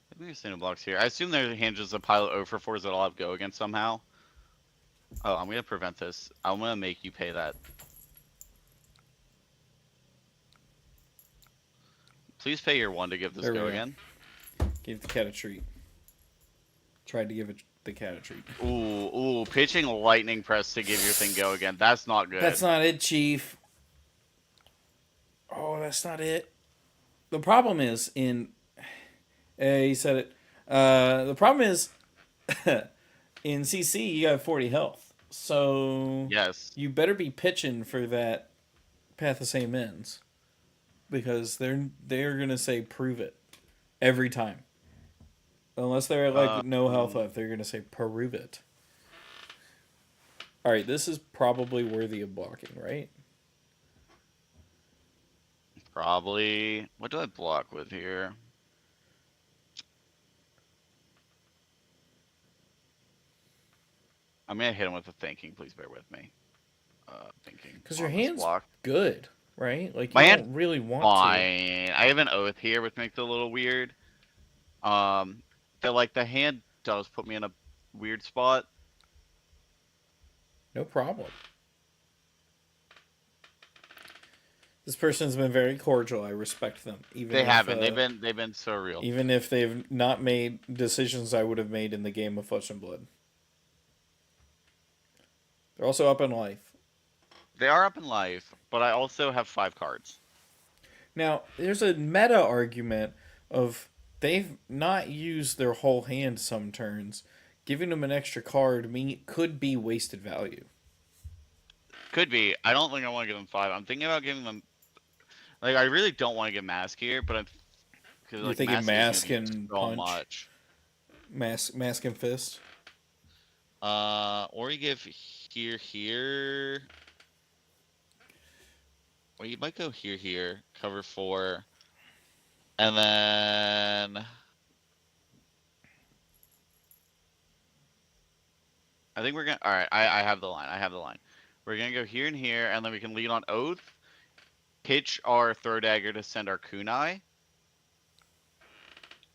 think there's no blocks here. I assume their hand is a pile of 0 for 4s that I'll have go against somehow. Oh, I'm gonna prevent this. I'm gonna make you pay that. Please pay your 1 to give this go again. Give the cat a treat. Tried to give the cat a treat. Ooh, pitching lightning press to give your thing go again. That's not good. That's not it, Chief. Oh, that's not it. The problem is he said it. The problem is in CC you got 40 health, so yes, you better be pitching for that Path of Same Ends, because they're gonna say prove it every time. Unless they're like no health left, they're gonna say prove it. All right, this is probably worthy of blocking, right? Probably. What do I block with here? I'm gonna hit him with a thinking. Please bear with me. Thinking. Because your hand's good, right? Like, you my don't hand really want fine. I have an oath here, which makes it a little weird. The hand does put me in a weird spot. No problem. This person's been very cordial. I respect them. Even they haven't. They've been so real. Even if they've not made decisions I would have made in the game of Flesh and Blood. They're also up in life. They are up in life, but I also have 5 cards. Now, there's a meta argument of they've not used their whole hand some turns. Giving them an extra card could be wasted value. Could be. I don't think I want to give them 5. I'm thinking about giving them... Like, I really don't want to get Mask here, but I'm... You're thinking Mask and so Punch? Much. Mask and Fist? Or you give here. Or you might go here, cover 4. And then... I think we're gonna... Alright, I have the line. We're gonna go here and here, and then we can lead on Oath. Pitch our Throw Dagger to send our Kunai.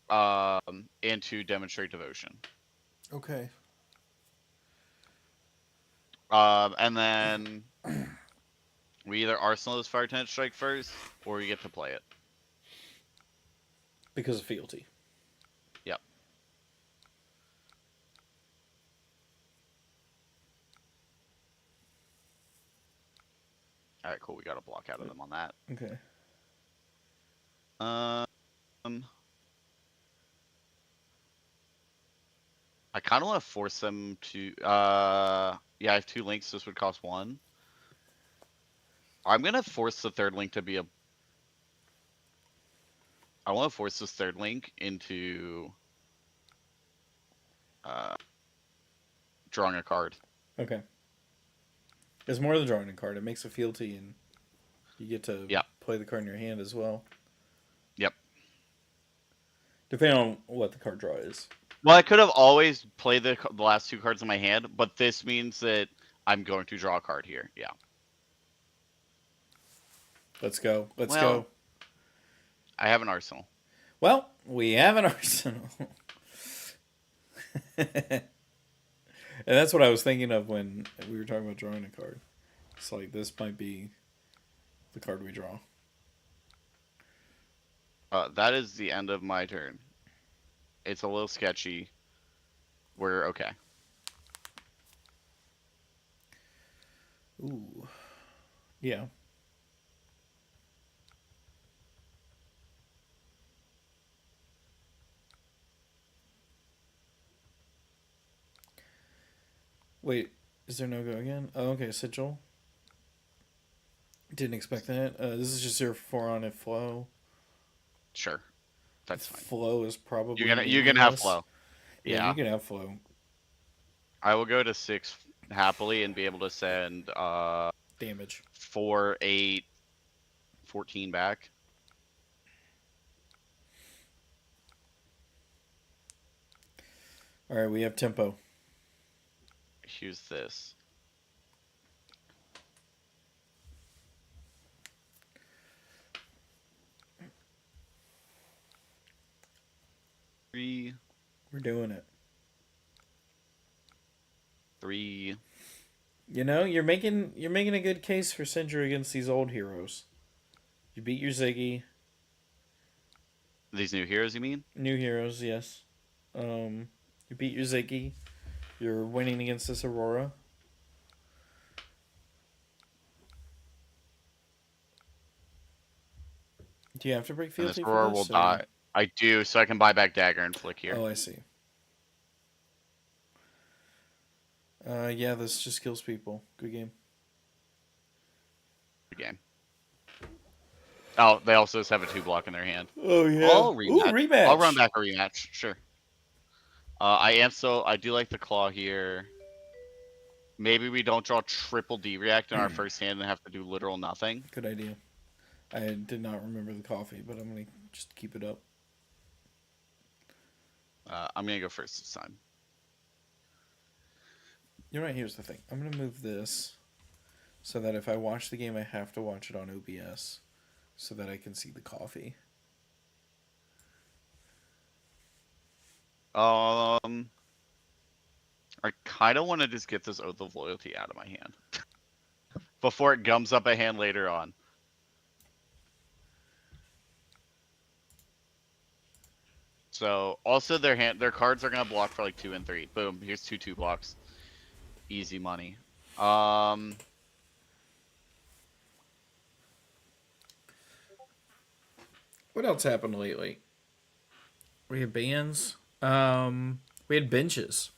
and to demonstrate devotion. Okay. And then we either arsenal this fire tenant strike first, or we get to play it. Because of fealty. Yep. All right, cool. We got a block out of them on that. Okay. I kind of want to force them to. Yeah, I have 2 links. This would cost 1. I'm gonna force the 3rd link to be a. I want to force this 3rd link into drawing a card. Okay. It's more than drawing a card. It makes a fealty, and you get to play the card in your hand as well. Yep. Depending on what the card draw is. Well, I could have always played the last 2 cards in my hand, but this means that I'm going to draw a card here. Yeah. Let's go. Let's go. I have an arsenal. Well, we have an arsenal. And that's what I was thinking of when we were talking about drawing a card. It's like, this might be the card we draw. That is the end of my turn. It's a little sketchy. We're okay. Ooh. Yeah. Wait, is there no go again? Oh, okay, Sigil. Didn't expect that. This is just 0 for 4 on it. Flow. Sure. That's fine. Flow is probably... You're gonna have flow. Yeah, you can have flow. I will go to 6 happily and be able to send damage. 4, 8, 14 back. Alright, we have tempo. Here's this. Three. We're doing it. 3. You know, you're making a good case for Sindri against these old heroes. You beat your Ziggy. These new heroes, you mean? New heroes, yes. You beat your Ziggy. You're winning against this Aurora. Do you have to break fealty and this for Aurora this? will die. I do, so I can buy back Dagger and Flick here. Oh, I see. Yeah, this just kills people. Good game. Good game. Oh, they also just have a 2 block in their hand. Oh, yeah. I'll rematch. Ooh, rematch. I'll run back a rematch, sure. I do like the claw here. Maybe we don't draw triple D react in our first hand and have to do literal nothing. Good idea. I did not remember the coffee, but I'm going to just keep it up. I'm going to go first this time. You're right, here's the thing. I'm going to move this so that if I watch the game, I have to watch it on OBS so that I can see the coffee. I kind of want to just get this Oath of Loyalty out of my hand before it gums up a hand later on. So also their cards are gonna block for like 2 and 3. Boom, here's 2 blocks. Easy money. What else happened lately? We had bans. We had benches.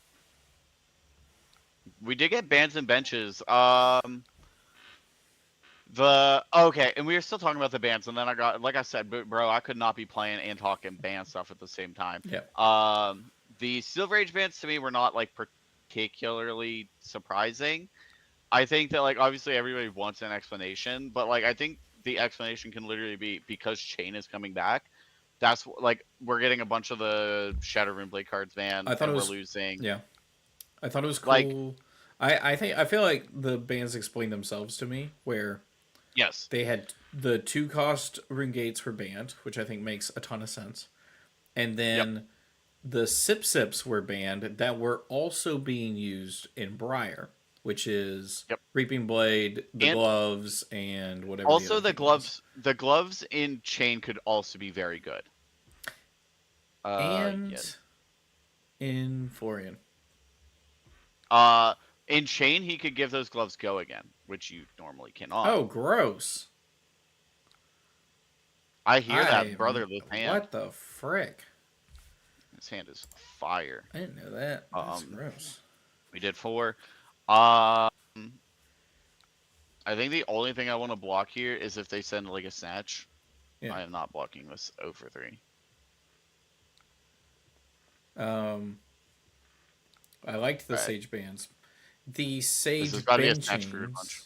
We did get bans and benches. Okay, and we were still talking about the bans, and then I got, like I said, bro, I could not be playing and talking ban stuff at the same time. Yeah. The Silver Age bans to me were not like particularly surprising. I think that like obviously everybody wants an explanation, but like I think the explanation can literally be because Chain is coming back. That's like we're getting a bunch of the Shadow Runeblade cards banned, and we're losing. Yeah, I thought it was cool. Like, I feel like the bans explain themselves to me, where yes, they had the 2-cost rune gates were banned, which I think makes a ton of sense. and Yep. then the Sip Sips were banned that were also being used in Briar, which is Yep. Reaping Blade, the And gloves, and whatever the also other thing was. the gloves in chain could also be very good. Yeah. And in Florian. Uh, in chain he could give those gloves go again, which you normally cannot. Oh, gross. I hear that brotherless hand. What the frick? His hand is fire. I didn't know that. That's Um, gross. we did 4. Um, I think the only thing I want to block here is if they send like a snatch. Yeah. I am not blocking this 0 for 3. I liked the All right. Sage bands. The This Sage has got to be a snatch for your punch. benchings.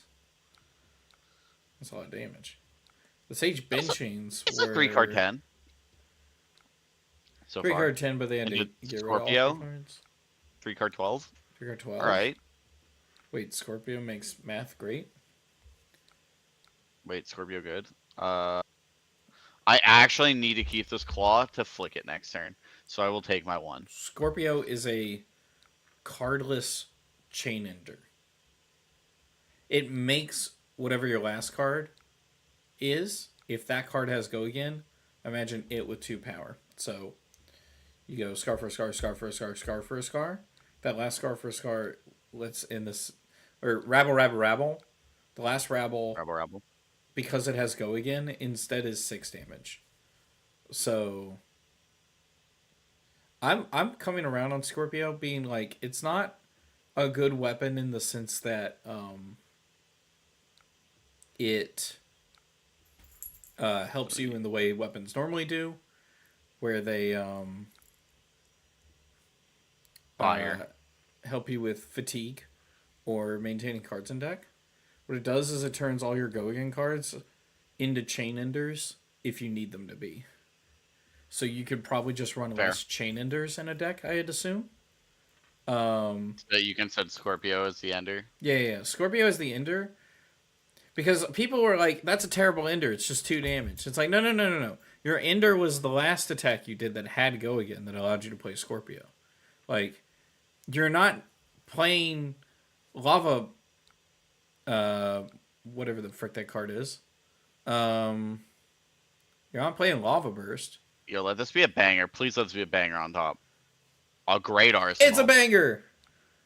That's a lot of damage. The Sage benchings It's were a 3-card 10 so 3 far. card 10, but they had And to it's get rid of all 3 Scorpio, cards. 3-card 12. 3 card 12. All right. Wait, Scorpio makes math great? Wait, Scorpio good. I actually need to keep this claw to flick it next turn, so I will take my 1. Scorpio is a cardless chain ender. It makes whatever your last card is. If that card has go again, imagine it with 2 power. So you go scar for a scar, scar for a scar, scar for a scar. That last scar for a scar, let's in this, or rabble, rabble, rabble. The last rabble, Rebel, rebel. because it has go again, instead is 6 damage. So I'm coming around on Scorpio being like, it's not a good weapon in the sense that it helps you in the way weapons normally do, where they Fire. help you with fatigue or maintaining cards in deck. What it does is it turns all your go again cards into chain enders if you need them to be. So you could probably just run Fair. less chain enders in a deck, I'd assume. So you can send Scorpio as the ender. Yeah. Scorpio is the ender. Because people were like, that's a terrible ender. It's just 2 damage. It's like, no. Your ender was the last attack you did that had go again that allowed you to play Scorpio. Like, you're not playing Lava, whatever the frick that card is. You're not playing Lava Burst. Yo, let this be a banger. Please let this be a banger on top. A great arsenal. It's a banger!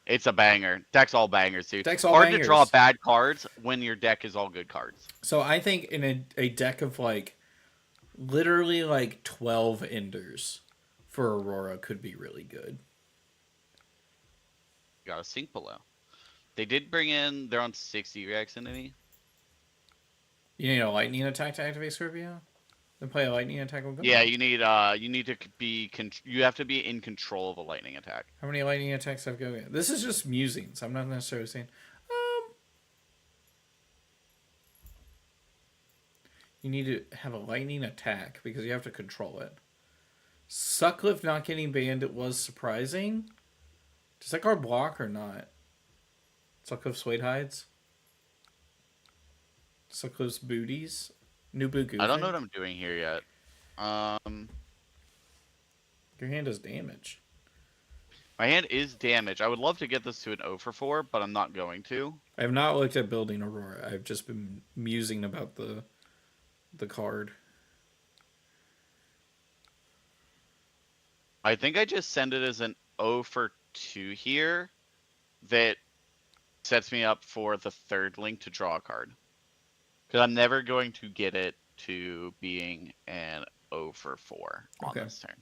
It's a banger. Deck's all bangers, dude. Deck's all Hard bangers. to draw bad cards when your deck is all good cards. So I think in a deck of like, literally like 12 enders for Aurora could be really good. Got a sink below. They did bring in. They're on 60 reacts into me. You need a lightning attack to activate Scorpio? Then play a lightning attack with go. Yeah, you need to be you have to be in control of a lightning attack. How many lightning attacks have go? This is just musings. I'm not necessarily saying. You need to have a lightning attack because you have to control it. Sucklift not getting banned, it was surprising. Does that card block or not? Sucklift Suede Hides? Sucklift's Booties? New boot I don't know what I'm doing here yet. Your hand does damage. My hand is damaged. I would love to get this to an 0 for 4, but I'm not going to. I have not looked at building Aurora. I've just been musing about the card. I think I just send it as an 0 for 2 here that sets me up for the 3rd link to draw a card. Because I'm never going to get it to being an 0 for 4 on this turn.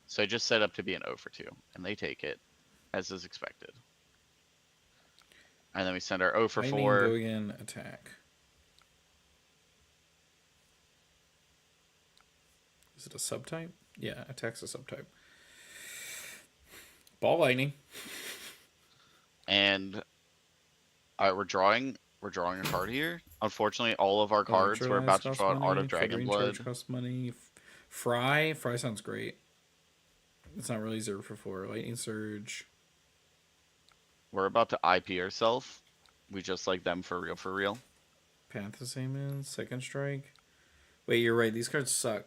So I just set up to be an 0 for 2, and they take it, as is expected. And then we send our 0 for 4. Go again, attack. Is it a subtype? Yeah, attack's a subtype. Ball lightning. And we're drawing a card here. Unfortunately, all of our cards we're about to draw an Art of Dragonblood. Cost money. Fry sounds great. It's not really 0 for 4. Lightning Surge. We're about to IP ourselves. We just like them for real, for real. Path the same in. Second Strike. Wait, you're right. These cards suck.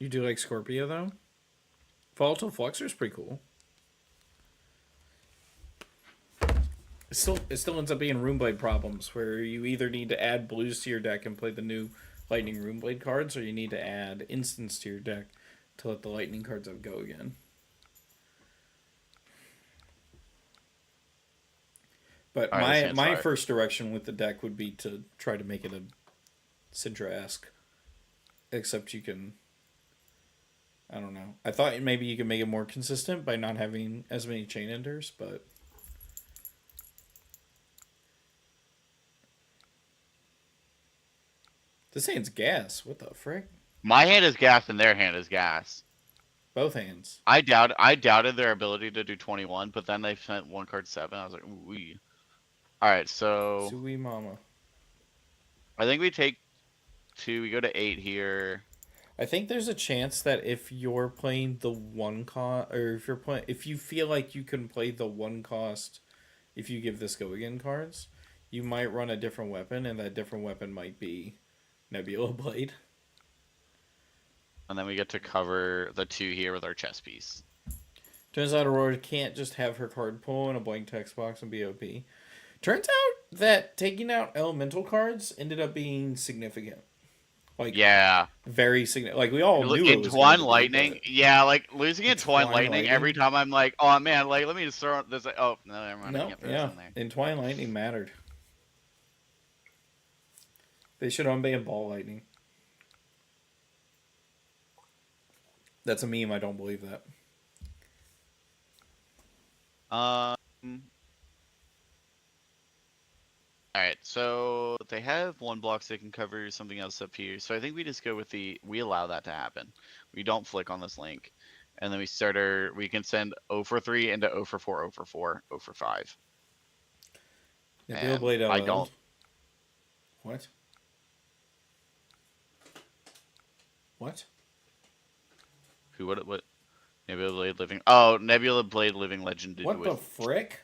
You do like Scorpio though? Volatile Fluxer's pretty cool. It still ends up being Runeblade problems where you either need to add blues to your deck and play the new Lightning Runeblade cards, or you need to add instants to your deck to let the Lightning cards go again. But Alright, my first direction with the deck would be to try to make it a Syndra-esque. Except you can... I don't know. I thought maybe you could make it more consistent by not having as many chain enders, but... This hand's gas. What the frick? My hand is gas and their hand is gas. Both hands. I doubted their ability to do 21, but then they sent one card 7. I was like, ooh wee. Alright, so Sui mama. I think we take 2, we go to 8 here. I think there's a chance that if you're playing the one cost, or if you feel like you can play the one cost, if you give this go again cards, you might run a different weapon, and that different weapon might be Nebula Blade. And then we get to cover the 2 here with our chess piece. Turns out Aurora can't just have her card pull in a blank text box and be OP. Turns out that taking out elemental cards ended up being significant. Like, yeah, very significant. Like, we all knew it was Entwine Lightning. Yeah, like losing Entwine Lightning every time I'm like, oh man, like let me just throw this. Like, oh no, never mind. No, yeah, Entwine Lightning mattered. They should unban Ball Lightning. That's a meme. I don't believe that. Alright, so they have 1 block so they can cover something else up here. So I think we just go with we allow that to happen. We don't flick on this link. And then we can send 0 for 3 into 0 for 4, 0 for 4, 0 for 5. Nebula Blade LL. I don't. What? What? What? Nebula Blade Living. Oh, Nebula Blade Living Legend. What the frick?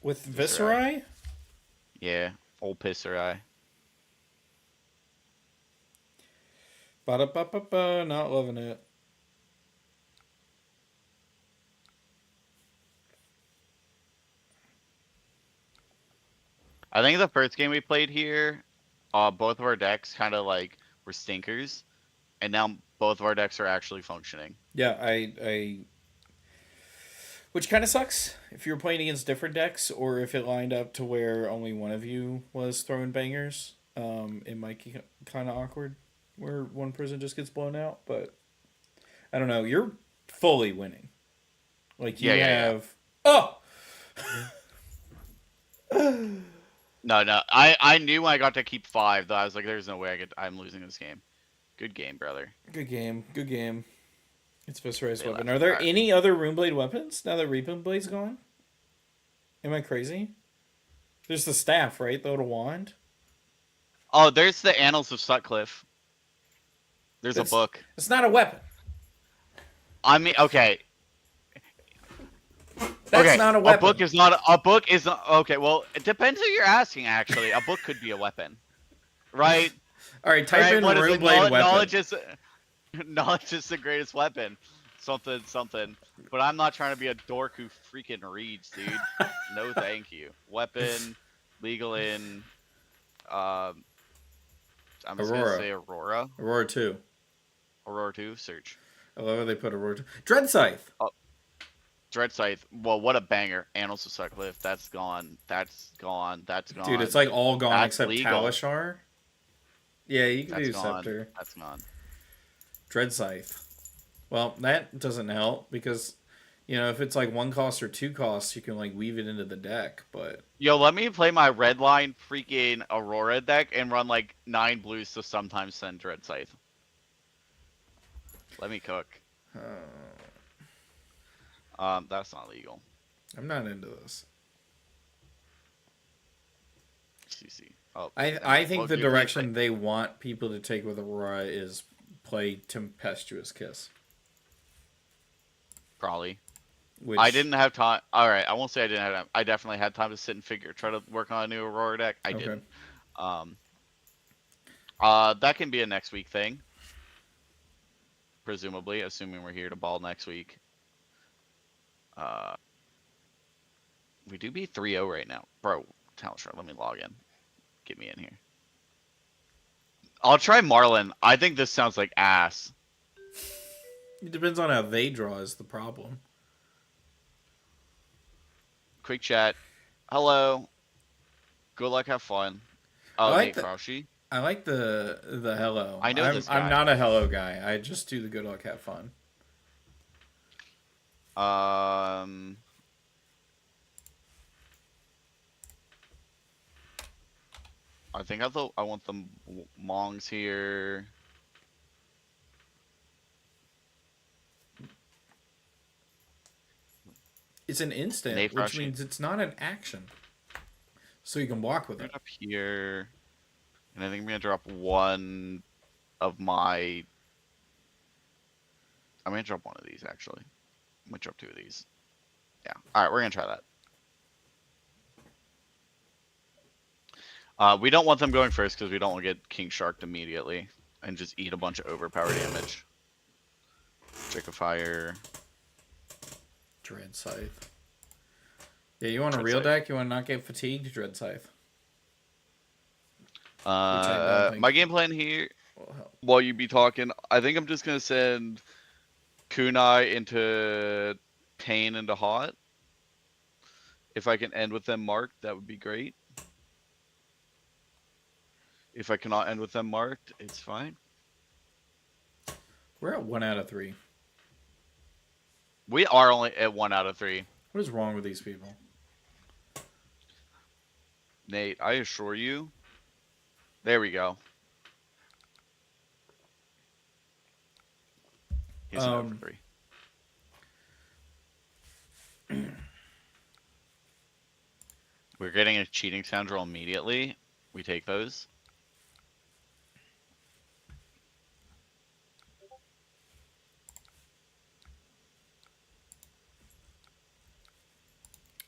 With Viscerai? Yeah, old Pisserai. Ba-da-ba-ba-ba, not loving it. I think the first game we played here, both of our decks kind of like were stinkers, and now both of our decks are actually functioning. Yeah, I which kind of sucks if you're playing against different decks, or if it lined up to where only one of you was throwing bangers. It might be kind of awkward where one person just gets blown out, but I don't know. You're fully winning. Like you have. Yeah. Oh. No. I knew when I got to keep 5 that I was like, "There's no way I'm losing this game." Good game, brother. Good game. It's Viscerai's weapon. Are there any other Runeblade weapons now that Reaping Blade's gone? Am I crazy? There's the staff, right? The little wand. Oh, there's the Annals of Sutcliffe. There's a book. It's not a weapon. I mean, okay. That's not a weapon. A book is not. A book is not. Okay, well, it depends who you're asking. Actually, a book could be a weapon, right? All right, type in Runeblade weapon. Knowledge is the greatest weapon. Something. But I'm not trying to be a dork who freaking reads, dude. No, thank you. Weapon, legal in. I'm just gonna say Aurora. Aurora 2. Aurora 2. Search. I love how they put Aurora 2. Dread Scythe. Oh, Dread Scythe. Well, what a banger. Annals of Sutcliffe. That's gone. Dude, it's like all gone that's except legal. Talishar. Yeah, you can do gone. Scepter. That's gone. Dread Scythe. Well, that doesn't help because, if it's like 1 cost or 2 costs, you can like weave it into the deck. But yo, let me play my red line freaking Aurora deck and run like 9 blues to sometimes send Dread Scythe. Let me cook. That's not legal. I'm not into this. CC. Oh, I think the direction they want people to take with Aurora is play Tempestuous Kiss. Probably. I didn't have time. All right, I won't say I didn't have time. I definitely had time to sit and try to work on a new Aurora deck. I didn't. That can be a next week thing. presumably, assuming we're here to ball next week. Uh, we do be 3-0 right now. Bro, talent shot, let me log in. Get me in here. I'll try Marlin. I think this sounds like ass. It depends on how they draw is the problem. Quick chat. Hello. Good luck, have fun. Oh, Nate Froshy. I like the hello. I know this guy. I'm not a hello guy. I just do the good luck, have fun. I think I want the Mongs here. It's an instant, Nate which Froshy. means it's not an action. So you can walk with it. Up here. And I think I'm going to drop one of my... I'm going to drop one of these, actually. I'm going to drop two of these. Yeah. Alright, we're going to try that. We don't want them going first because we don't want to get King Sharked immediately and just eat a bunch of overpower damage. Trick of Fire. Dread Scythe. Yeah, you want a real deck? You want to not get fatigued? Dread Scythe. My game plan here, while you be talking, I think I'm just going to send Kunai into Pain into Hot. If I can end with them marked, that would be great. If I cannot end with them marked, it's fine. We're at 1 out of 3. We are only at 1 out of 3. What is wrong with these people? Nate, I assure you. There we go. He's an over 3. We're getting a cheating scoundrel immediately. We take those.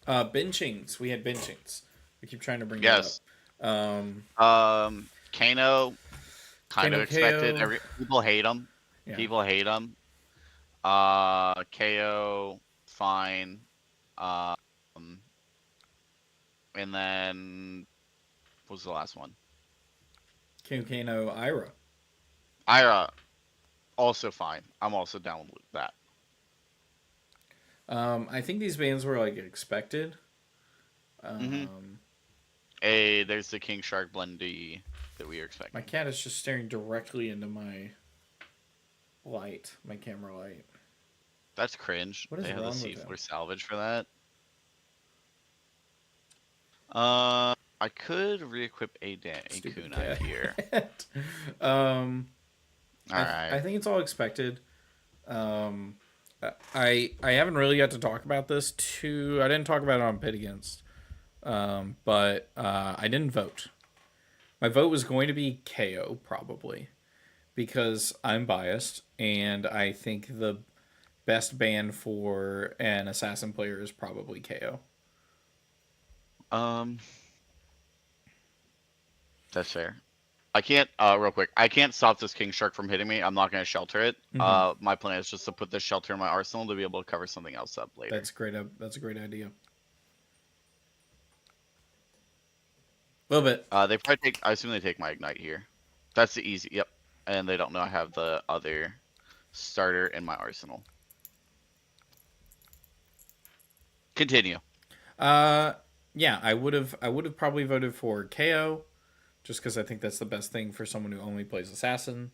Benchings. We had benchings. I keep trying to bring it up. Kano, kind of expected. People hate him. Yeah. People hate him. KO, fine. And then what was the last one? Kano, Ira. Ira, also fine. I'm also down with that. I think these bans were like expected. Hey, there's the King Shark Blendy that we are expecting. My cat is just staring directly into my light, my camera light. That's cringe. What is wrong with the seafloor salvage for that. I could re-equip a Kunai here. Alright. I think it's all expected. I haven't really got to talk about this too. I didn't talk about it on Pit Against. But I didn't vote. My vote was going to be KO, probably. Because I'm biased, and I think the best ban for an assassin player is probably KO. That's fair. I can't, real quick, I can't stop this King Shark from hitting me. I'm not going to shelter it. My plan is just to put this shelter in my arsenal to be able to cover something else up later. That's great. That's a great idea. A little bit. They probably take, I assume they take my Ignite here. That's the easy, yep. And they don't know I have the other starter in my arsenal. Continue. Yeah, I would have probably voted for KO, just because I think that's the best thing for someone who only plays assassin.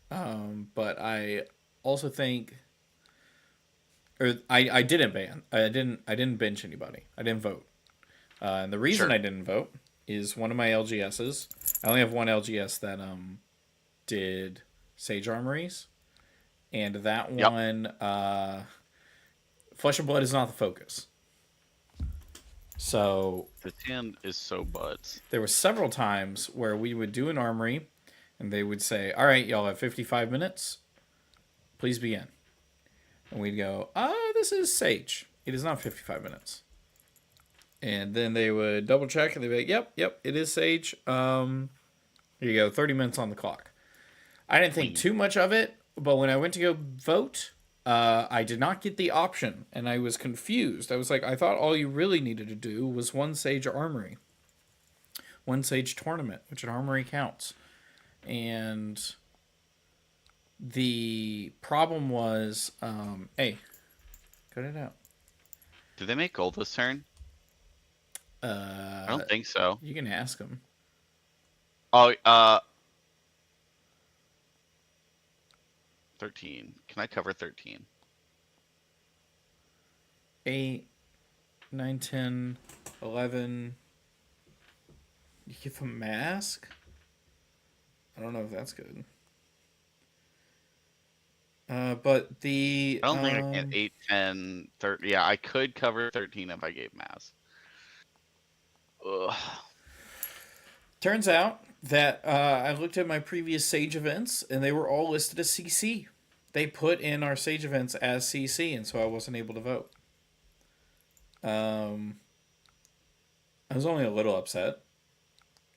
But I also think, or I didn't ban. I didn't bench anybody. I didn't vote. And the reason I didn't vote is one of my LGSs. I only have one LGS that did Sage Armories, and that one, Flesh and Blood is not the focus. So this hand is so butts. There were several times where we would do an armory, and they would say, "All right, y'all have 55 minutes. Please begin." And we'd go, this is Sage. It is not 55 minutes." And then they would double check, and they'd be like, "Yep, it is Sage. Here you go, 30 minutes on the clock." I didn't think too much of it, But when I went to go vote, I did not get the option, and I was confused. I was like, I thought all you really needed to do was one Sage Armory, one Sage Tournament, which an Armory counts. And the problem was, hey, cut it out. Did they make gold this turn? I don't think so. You can ask them. Oh, 13. Can I cover 13? 8, 9, 10, 11. You give them mask? I don't know if that's good. But the I don't think I can. 8, 10, 30. Yeah, I could cover 13 if I gave mass. Ugh. turns out that I looked at my previous Sage events, and they were all listed as CC. They put in our Sage events as CC, and so I wasn't able to vote. I was only a little upset.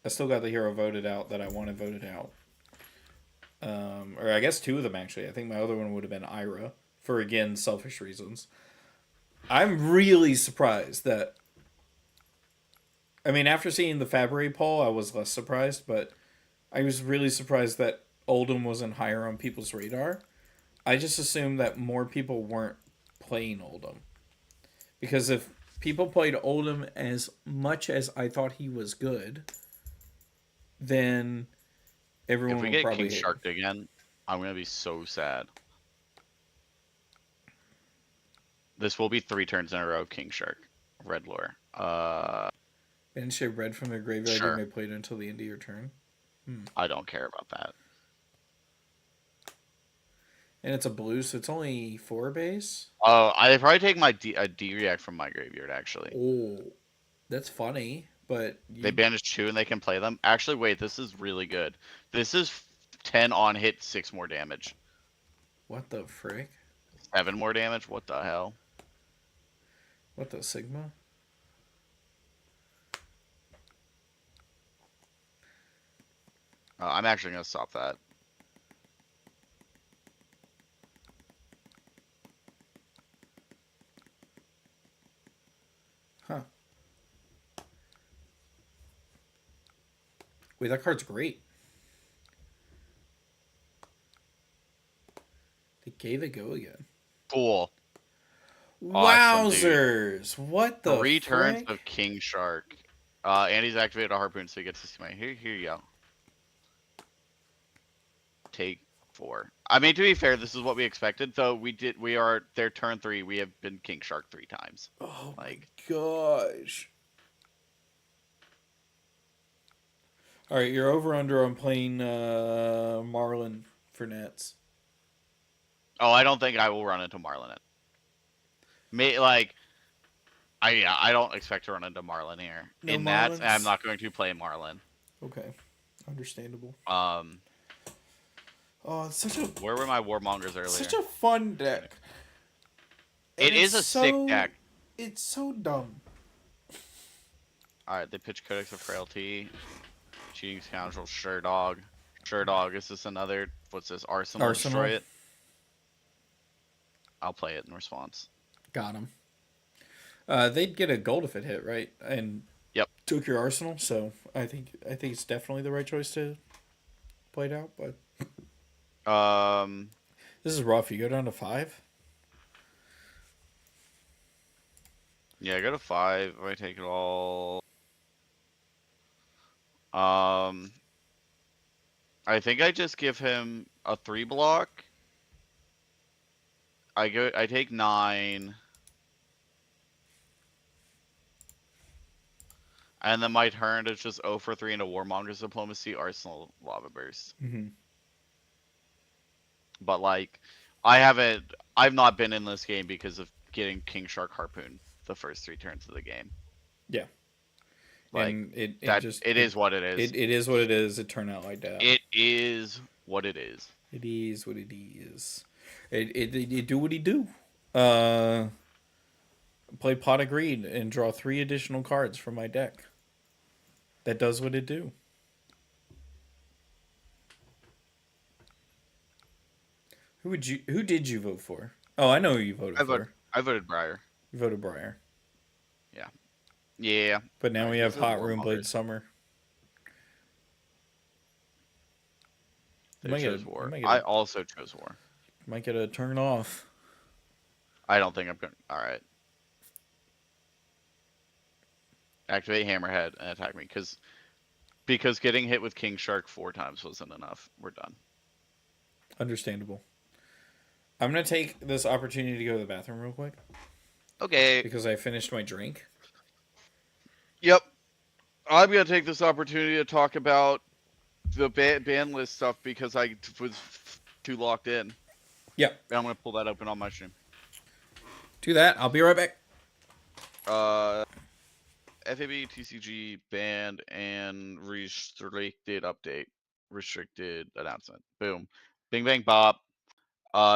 I still got the hero voted out that I wanted voted out. Or I guess two of them actually. I think my other one would have been Ira for again selfish reasons. I'm really surprised that. I mean, after seeing the Fabry poll, I was less surprised, but I was really surprised that Oldham wasn't higher on people's radar. I just assumed that more people weren't playing Oldham. Because if people played Oldham as much as I thought he was good, then everyone If we would get probably King hate Sharked again, I'm going to be so sad. This will be 3 turns in a row, King Shark. Red lore. And say red from their graveyard, Sure. you may play it until the end of your turn. I don't care about that. And it's a blue, so it's only 4 base. Oh, I'd probably take a D react from my graveyard, actually. Oh, that's funny, but They banish 2 and they can play them. Actually, wait, this is really good. This is 10 on hit, 6 more damage. What the frick? 7 more damage? What the hell? What the Sigma? I'm actually going to stop that. Huh. Wait, that card's great. They gave it go again. Cool. Awesome, Wowzers! What the 3 turns frick? of King Shark. And he's activated a harpoon, so he gets to see my. Here you go. Take 4. I mean, to be fair, this is what we expected. So we are their turn 3. We have been King Shark 3 times. Oh like, my gosh. Alright, you're over under on playing Marlin for Nets. Oh, I don't think I will run into Marlin. I don't expect to run into Marlin here. No In that, Marlins? I'm not going to play Marlin. Okay. Understandable. Oh, it's such a where were my Warmongers earlier? such a fun deck. It is a sick deck. It's so dumb. Alright, they pitch Codex of Frailty. Cheating Scoundrel, Sure Dog. Sure Dog, is this another, what's this, Arsenal? Destroy it? I'll play it in response. Got him. They'd get a gold if it hit, right? And yep, took your Arsenal, so I think it's definitely the right choice to play it out, but this is rough. You go down to 5? Yeah, I go to 5. I take it all. I think I just give him a 3 block. I take 9. And then my turn is just 0 for 3 into Warmonger's Diplomacy, Arsenal, Lava Burst. Mm-hmm. But like, I've not been in this game because of getting King Shark Harpoon the first 3 turns of the game. Yeah. Like, and it is what it is. It is what it is. It turned out like that. It is what it is. It is what it is. It do what it do. Play Pot of Greed and draw 3 additional cards from my deck. That does what it do. Who did you vote for? Oh, I know who you voted I voted. for. I voted Briar. You voted Briar. Yeah. Yeah. But All now right. we These have are the Hot warm Room Blade colors. Summer. You They might get a chose you War. might get a I also chose War. might get a turn off. I don't think I'm going to. All right. Activate Hammerhead and attack me. Because getting hit with King Shark 4 times wasn't enough. We're done. Understandable. I'm gonna take this opportunity to go to the bathroom real quick Okay. because I finished my drink. Yep. I'm going to take this opportunity to talk about the ban list stuff because I was too locked in. Yep. And I'm going to pull that open on my stream. Do that. I'll be right back. Uh, FAB, TCG, banned, and restricted update. Restricted announcement. Boom. Bing Bang Bop.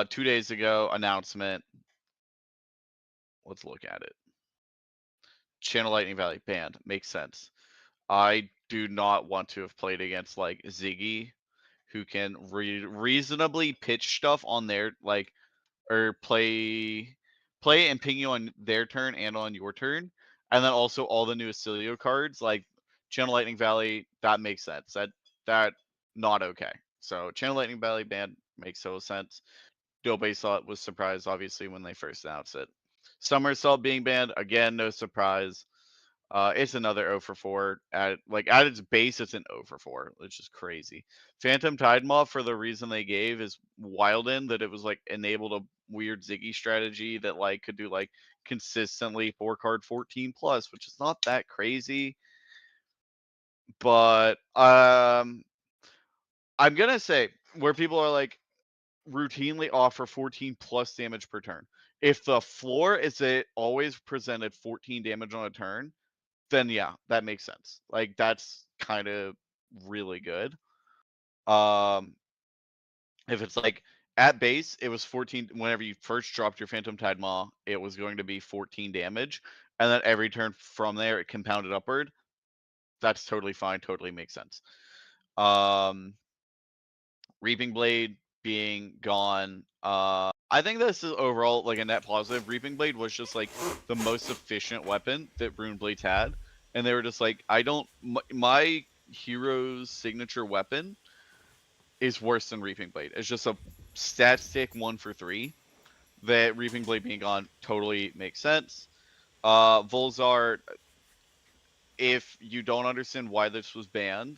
2 days ago, announcement. Let's look at it. Channel Lightning Valley banned. Makes sense. I do not want to have played against like Ziggy, who can reasonably pitch stuff on their like or play and ping you on their turn and on your turn, and then also all the new Acilio cards like Channel Lightning Valley. That makes sense. That not okay. So Channel Lightning Valley ban makes total sense. Dope saw it was surprised obviously when they first announced it. Summer Assault being banned again, no surprise. It's another 0 for 4. At its base, it's an 0 for 4, which is crazy. Phantom Tide Moth, for the reason they gave, is wild in that it was like enabled a weird Ziggy strategy that like could do like consistently 4 card 14 plus, which is not that crazy. But I'm gonna say where people are like routinely offer 14 plus damage per turn. If the floor is it always presented 14 damage on a turn, then yeah, that makes sense. Like that's kind of really good. Um, if it's like at base, it was 14 whenever you first dropped your Phantom Tide Maw, it was going to be 14 damage, and then every turn from there it compounded upward. That's totally fine, totally makes sense. Um, Reaping Blade being gone. I think this is overall like a net positive. Reaping Blade was just like the most efficient weapon that Rune Blades had, and they were just like, I don't. My hero's signature weapon is worse than Reaping Blade. It's just a stat stick 1 for 3. That Reaping Blade being gone totally makes sense. Volzar, if you don't understand why this was banned,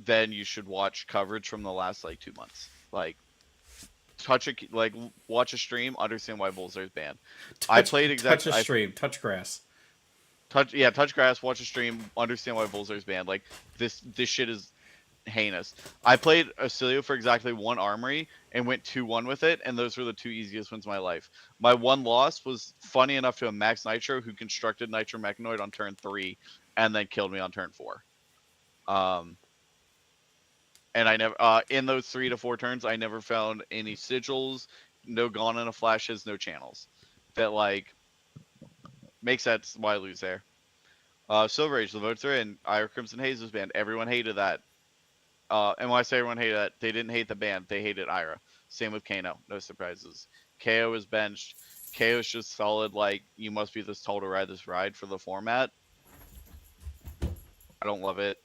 then you should watch coverage from the last like 2 months. Like watch a stream, understand why Volzar is banned. I Touch played touch exactly a I stream. Touch grass. touch grass, watch a stream, understand why Volzar is banned. Like this shit is heinous. I played Acilio for exactly 1 armory and went 2-1 with it, and those were the 2 easiest wins of my life. My one loss was funny enough to a Max Nitro who constructed Nitro Mechanoid on turn 3 and then killed me on turn 4. Um, and I never in those 3 to 4 turns I never found any sigils, no gone in a flashes, no channels. That like makes sense why I lose there. Silver Age, the votes are in. Ira Crimson Haze was banned. Everyone hated that. And when I say everyone hated that, they didn't hate the band, they hated Ira. Same with Kano, no surprises. KO is benched. KO is just solid. Like you must be this tall to ride this ride for the format. I don't love it.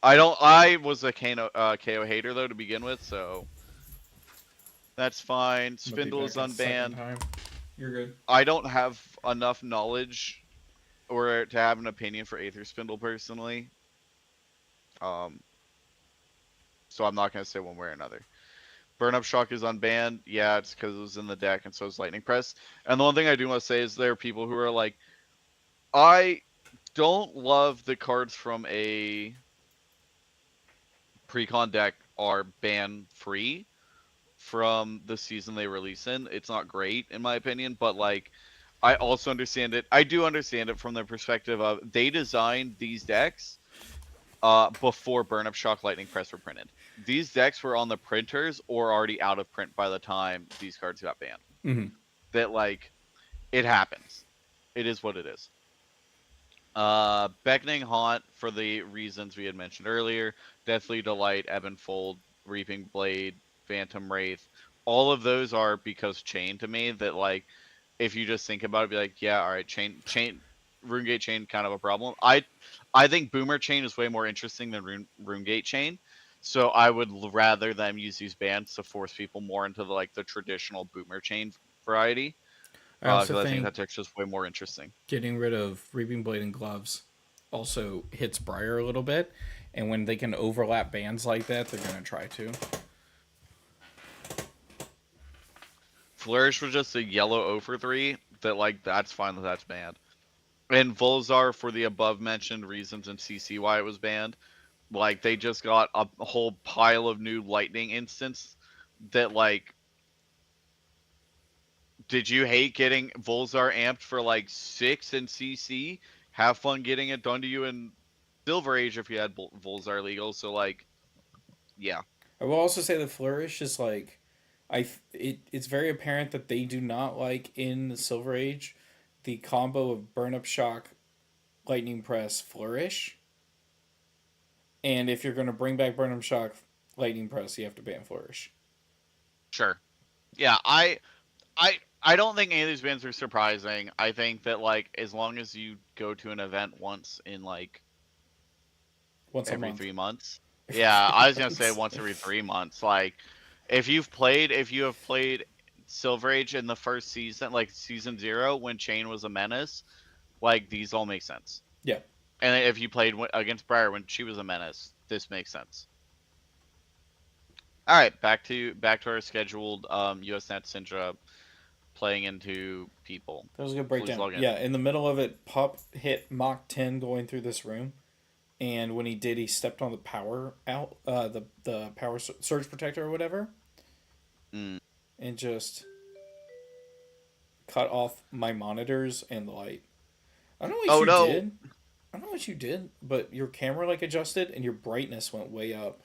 I don't. I was a KO hater though to begin with, so that's fine. I'm gonna be Spindle is back in a second unbanned. time. You're good. I don't have enough knowledge or to have an opinion for Aether Spindle personally. Um, so I'm not gonna say one way or another. Burn Up Shock is unbanned. Yeah, it's because it was in the deck, and so is Lightning Press. And the one thing I do want to say is there are people who are like, I don't love the cards from a precon deck are ban free from the season they release in. It's not great in my opinion, but like I also understand it. I do understand it from the perspective of they designed these decks before Burn Up Shock Lightning Press were printed. These decks were on the printers or already out of print by the time these cards got banned. Mm-hmm. That like it happens. It is what it is. Beckoning Haunt for the reasons we had mentioned earlier. Deathly Delight, Ebb and Fold, Reaping Blade, Phantom Wraith, all of those are because chain to me. That like, if you just think about it, be like, yeah, all right, chain, RuneGate chain, kind of a problem. I think Boomer chain is way more interesting than RuneGate chain. So I would rather them use these bans to force people more into the traditional Boomer chain variety, I also because I think think that's just way more interesting. getting rid of Reaping Blade and Gloves also hits Briar a little bit, and when they can overlap bands like that, they're gonna try to. Flourish was just a yellow O for 3. That that's fine that that's banned. And Volzar, for the above mentioned reasons in CC why it was banned, like they just got a whole pile of new lightning instants that did you hate getting Volzar amped for 6 in CC? Have fun getting it done to you in Silver Age if you had Volzar legal. So yeah, I will also say that Flourish is like, it's very apparent that they do not like in the Silver Age the combo of Burn Up Shock, Lightning Press, Flourish. And if you're gonna bring back Burn Up Shock, Lightning Press, you have to ban Flourish. sure. Yeah, I don't think any of these bans are surprising. I think that as long as you go to an event once in Once a every month. 3 months. Every Yeah, three I was gonna say months. once every 3 months. If you have played Silver Age in the first season, like season 0, when Chain was a menace, these all make sense. Yeah. And if you played against Briar when she was a menace, this makes sense. All right, back to our scheduled USNet Syndra playing into people. That was a good Please breakdown. log in. Yeah, in the middle of it, Pup hit Mach 10 going through this room. And when he did, he stepped on the power out, the power surge protector or whatever, Mm. and just cut off my monitors and the light. I don't know what Oh you no, did. I don't know what you did, but your camera like adjusted and your brightness went way up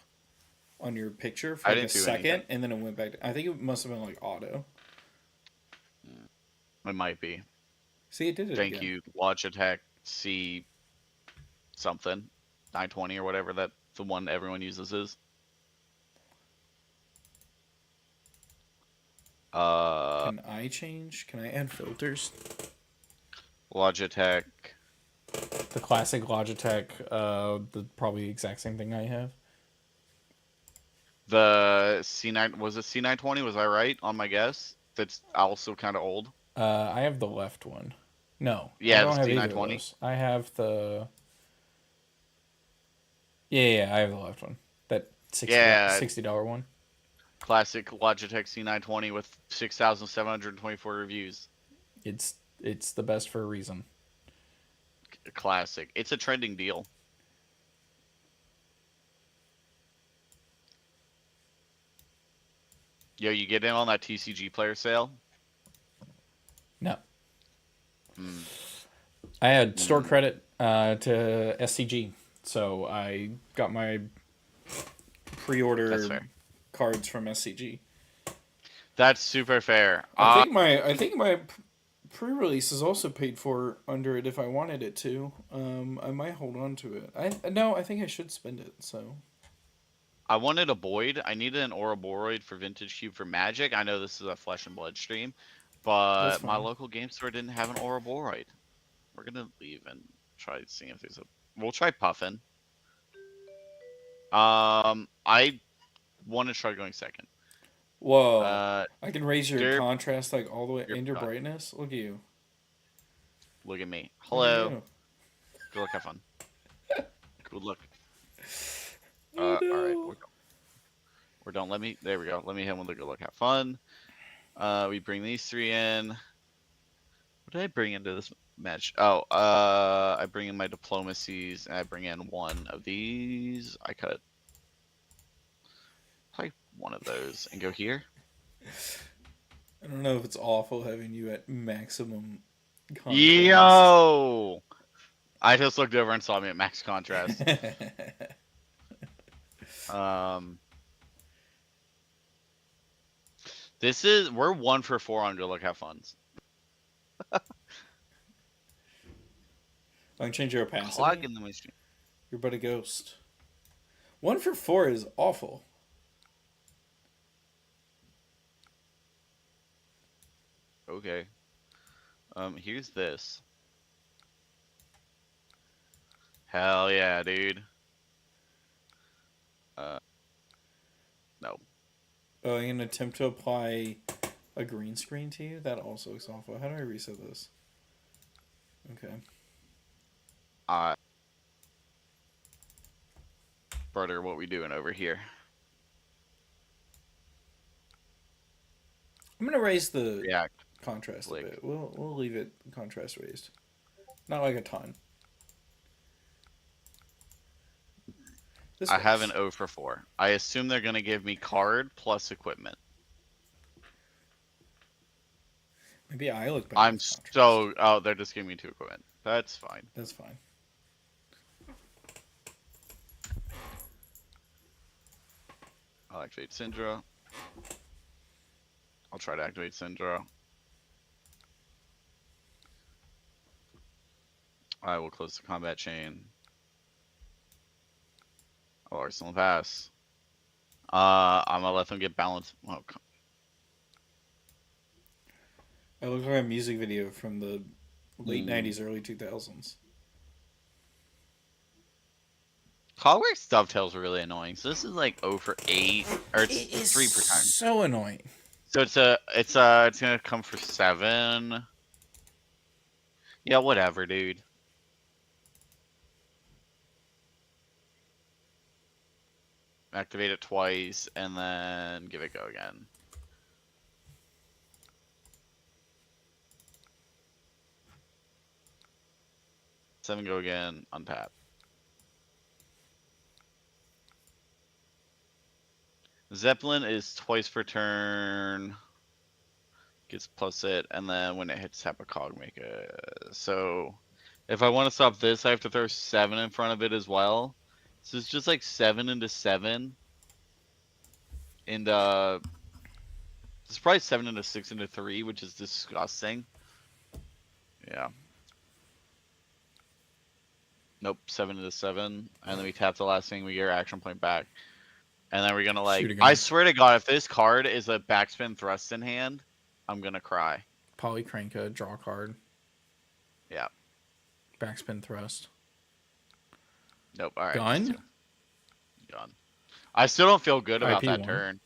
on your picture for I like a didn't do anything. second, and then it went back. I think it must have been like auto. It might be. See, it did it Thank again. you, Logitech C something 920 or whatever that the one everyone uses is. Uh, Can I change? Can I add filters? Logitech. The classic Logitech, the probably exact same thing I have. The C9, was it C920? Was I right on my guess? That's also kind of old. I have the left one. No, I Yeah, the don't have either of C920. those. I have the yeah, I have the left one. That Yeah, $60 one. classic Logitech C920 with 6,724 reviews. It's the best for a reason. Classic. It's a trending deal. Yo, you get in on that TCG player sale? No, Mm. I had store Mm. credit to SCG, so I got my That's pre-order fair. cards from SCG. That's super fair. I think my pre-release is also paid for under it if I wanted it to. I might hold on to it. I think I should spend it. So I wanted a Boyd. I needed an Ouroboros for Vintage Cube for Magic. I know this is a Flesh and Blood stream, that's but my fine. local game store didn't have an Ouroboros. We're gonna leave and try seeing if there's a. We'll try Puffin. I want to try going second. Whoa! Uh, I can raise your Derp, contrast like all the way you're and your done. brightness. Look at you. Look at me. Look at Hello. you. Good luck. Have fun. Good luck. Oh All right. no! We're done. Let me. There we go. Let me hit him with a good luck. Have fun. We bring these 3 in. What did I bring into this match? Oh, I bring in my diplomacies, and I bring in one of these. I cut probably one of those and go here. I don't know if it's awful having you at maximum contrast. Yo! I just looked over and saw me at max contrast. Um, we're 1 for 4 on good luck. Have fun. I can change your Clog opacity. in the machine. You're but a ghost. 1 for 4 is awful. Okay. Here's this. Hell yeah, dude. No. Oh, in an attempt to apply a green screen to you? That also looks awful. How do I reset this? Okay. Uh, brother, what we doing over here? I'm gonna raise the React, contrast a click. bit. We'll leave it contrast raised. Not like a ton. This I have an works. 0 for 4. I assume they're gonna give me card plus equipment. Maybe I look better I'm with contrast. so. Oh, they're just giving me 2 equipment. That's fine. That's fine. I'll activate Syndra. I'll try to activate Syndra. I will close the combat chain. Oh, Arsenal pass. I'm gonna let them get balanced. Oh, I look like a music video from the late hmm. '90s, early 2000s. Clockwork's dovetails are really annoying. So this is like 0 for 8, or it's It is 3 per turn. so annoying. So it's gonna come for 7. Yeah, whatever, dude. Activate it twice and then give it go again. Seven go again. Untap. Zeppelin is twice per turn. Gets plus it, and then when it hits tap a cog, make a. So if I want to stop this, I have to throw 7 in front of it as well. So it's just like 7 into 7. And it's probably 7 into 6 into 3, which is disgusting. Yeah. Nope, 7 into 7. And then we tap the last thing, we get our action point back. And then we're gonna Shoot like, again. I swear to God, if this card is a backspin thrust in hand, I'm gonna cry. Polycranka, draw card, Yeah. backspin thrust. Nope. All right, just 2. Gun? Done. I still don't feel good about that IP1. turn.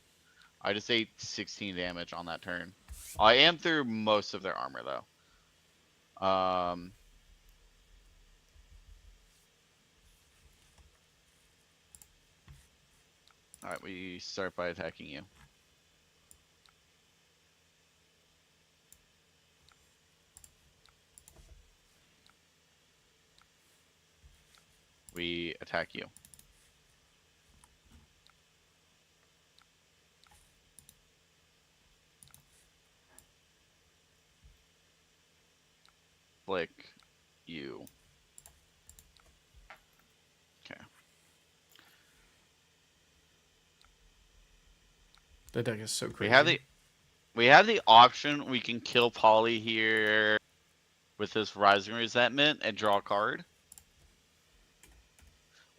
I just ate 16 damage on that turn. I am through most of their armor though. All right, we start by attacking you. We attack you. Flick you. Okay. That deck is so We crazy. have the we have the option we can kill Polly here with this Rising Resentment and draw a card.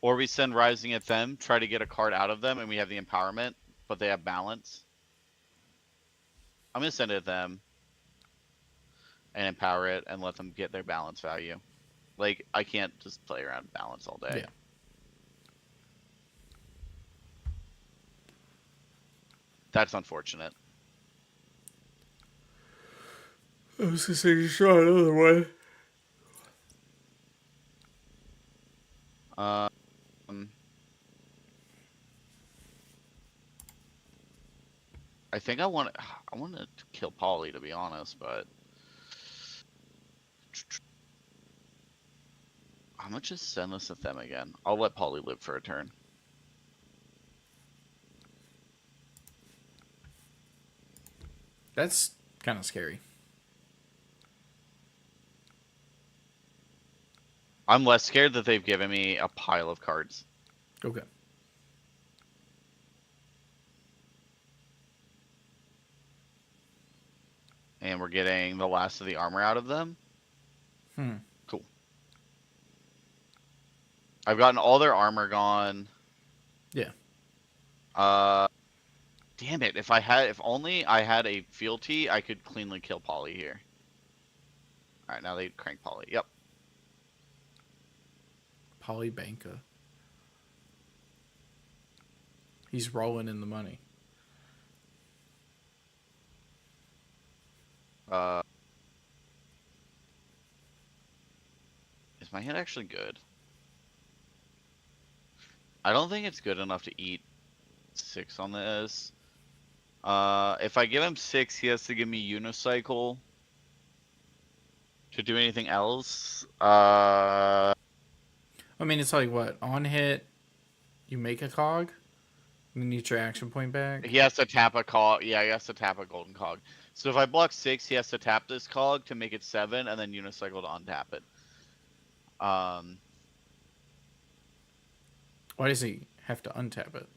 Or we send Rising at them, try to get a card out of them, and we have the Empowerment, but they have balance. I'm gonna send it at them and empower it and let them get their balance value. Like, I can't just play around balance all day. Yeah. That's unfortunate. I was gonna say, just draw another one. Um, I think I want to kill Polly, to be honest, but I'm gonna just send this at them again. I'll let Polly live for a turn. That's kind of scary. I'm less scared that they've given me a pile of cards. Okay. And we're getting the last of the armor out of them. Cool. I've gotten all their armor gone. Yeah. Damn it! If only I had a fealty, I could cleanly kill Polly here. All right, now they crank Polly. Yep. Polybanka. He's rolling in the money. Is my hand actually good? I don't think it's good enough to eat 6 on this. If I give him 6, he has to give me unicycle to do anything else. I mean, it's like what? On hit, you make a cog, and then you get your action point back. He has to tap a cog. Yeah, he has to tap a golden cog. So if I block 6, he has to tap this cog to make it 7, and then unicycle to untap it. Why does he have to untap it?